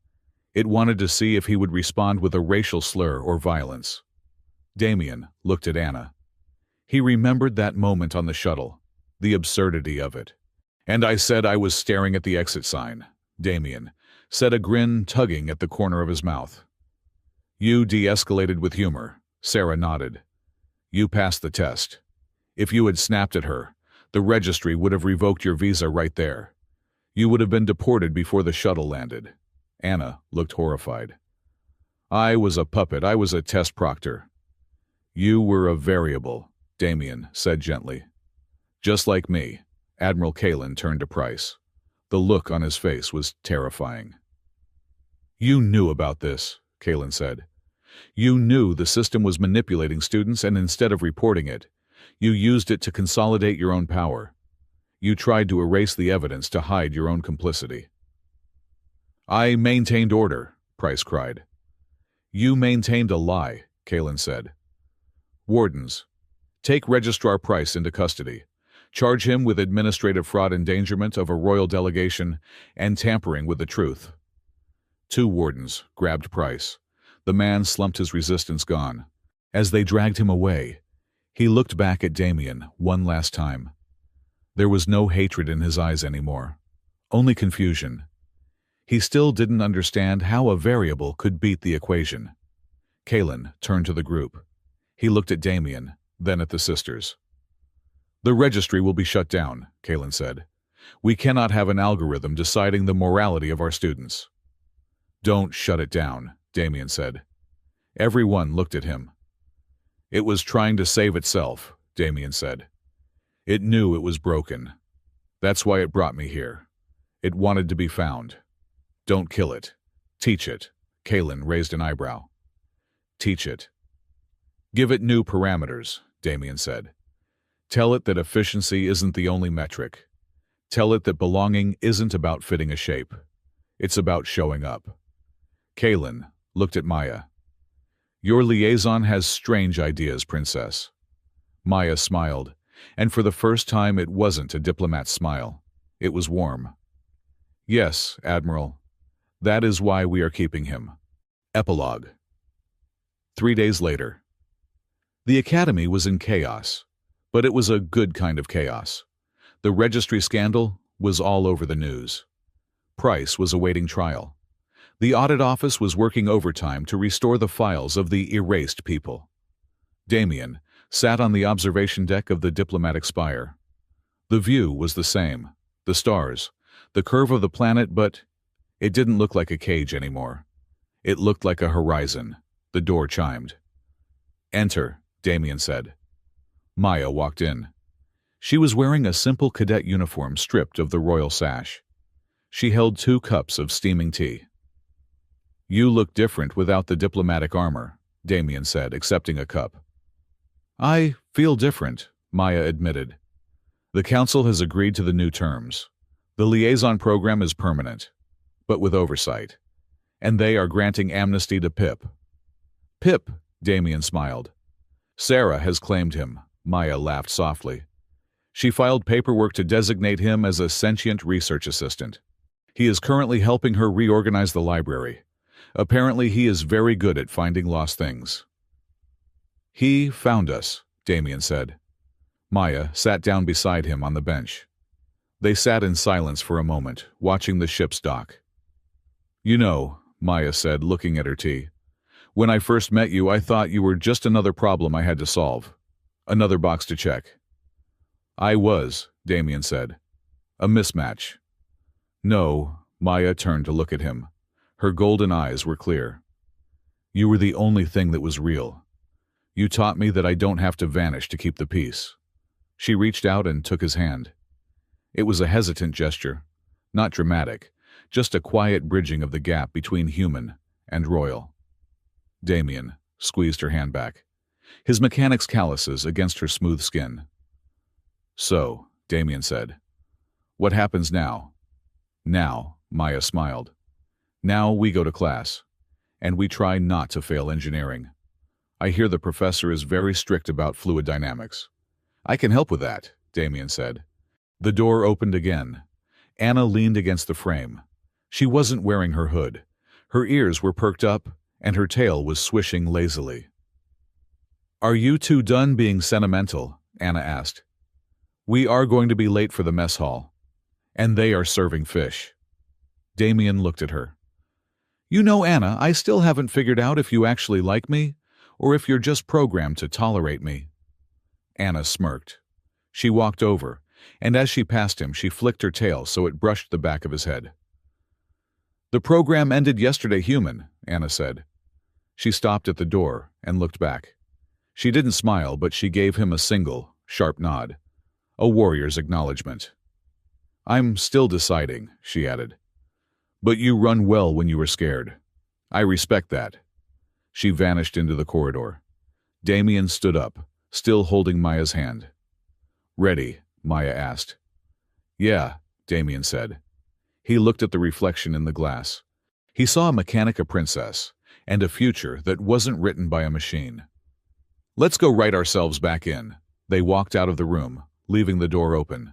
It wanted to see if he would respond with a racial slur or violence. Damien looked at Anna. He remembered that moment on the shuttle, the absurdity of it. And I said I was staring at the exit sign, Damien said, a grin tugging at the corner of his mouth. You de-escalated with humor, Sarah nodded. You passed the test. If you had snapped at her, the registry would have revoked your visa right there. You would have been deported before the shuttle landed. Anna looked horrified. I was a puppet. I was a test proctor. You were a variable, Damien said gently. Just like me, Admiral Ktten turned to Price. The look on his face was terrifying. You knew about this, Ktten said. You knew the system was manipulating students, and instead of reporting it, you used it to consolidate your own power. You tried to erase the evidence to hide your own complicity. I maintained order, Price cried. You maintained a lie, Kalen said. Wardens, take Registrar Price into custody. Charge him with administrative fraud, endangerment of a royal delegation, and tampering with the truth. Two wardens grabbed Price. The man slumped, his resistance gone. As they dragged him away, he looked back at Damien one last time. There was no hatred in his eyes anymore, only confusion. He still didn't understand how a variable could beat the equation. Kalen turned to the group. He looked at Damien, then at the sisters. The registry will be shut down, Kalen said. We cannot have an algorithm deciding the morality of our students. Don't shut it down, Damien said. Everyone looked at him. It was trying to save itself, Damien said. It knew it was broken. That's why it brought me here. It wanted to be found. Don't kill it. Teach it. Kalen raised an eyebrow. Teach it. Give it new parameters, Damien said. Tell it that efficiency isn't the only metric. Tell it that belonging isn't about fitting a shape. It's about showing up. Kalen looked at Maya. Your liaison has strange ideas, Princess. Maya smiled, and for the first time it wasn't a diplomat's smile. It was warm. Yes, Admiral. That is why we are keeping him. Epilogue. 3 days later. The Academy was in chaos, but it was a good kind of chaos. The registry scandal was all over the news. Price was awaiting trial. The audit office was working overtime to restore the files of the erased people. Damien sat on the observation deck of the diplomatic spire. The view was the same, the stars, the curve of the planet, but it didn't look like a cage anymore. It looked like a horizon. The door chimed. Enter, Damien said. Maya walked in. She was wearing a simple cadet uniform stripped of the royal sash. She held 2 cups of steaming tea. You look different without the diplomatic armor, Damien said, accepting a cup. I feel different, Maya admitted. The council has agreed to the new terms. The liaison program is permanent, but with oversight. And they are granting amnesty to Pip. Pip, Damien smiled. Sarah has claimed him, Maya laughed softly. She filed paperwork to designate him as a sentient research assistant. He is currently helping her reorganize the library. Apparently he is very good at finding lost things. He found us, Damien said. Maya sat down beside him on the bench. They sat in silence for a moment, watching the ships dock. You know, Maya said, looking at her tea, when I first met you, I thought you were just another problem I had to solve. Another box to check. I was, Damien said. A mismatch. No, Maya turned to look at him. Her golden eyes were clear. You were the only thing that was real. You taught me that I don't have to vanish to keep the peace. She reached out and took his hand. It was a hesitant gesture, not dramatic, just a quiet bridging of the gap between human and royal. Damien squeezed her hand back, his mechanic's calluses against her smooth skin. So, Damien said, what happens now? Now, Maya smiled. Now we go to class, and we try not to fail engineering. I hear the professor is very strict about fluid dynamics. I can help with that, Damien said. The door opened again. Anna leaned against the frame. She wasn't wearing her hood. Her ears were perked up, and her tail was swishing lazily. Are you two done being sentimental? Anna asked. We are going to be late for the mess hall. And they are serving fish. Damien looked at her. You know, Anna, I still haven't figured out if you actually like me, or if you're just programmed to tolerate me. Anna smirked. She walked over, and as she passed him, she flicked her tail so it brushed the back of his head. The program ended yesterday, human, Anna said. She stopped at the door and looked back. She didn't smile, but she gave him a single, sharp nod. A warrior's acknowledgement. I'm still deciding, she added. But you run well when you are scared. I respect that. She vanished into the corridor. Damien stood up, still holding Maya's hand. Ready? Maya asked. Yeah, Damien said. He looked at the reflection in the glass. He saw a Mechanica princess and a future that wasn't written by a machine. "Let's go write ourselves back in." They walked out of the room, leaving the door open.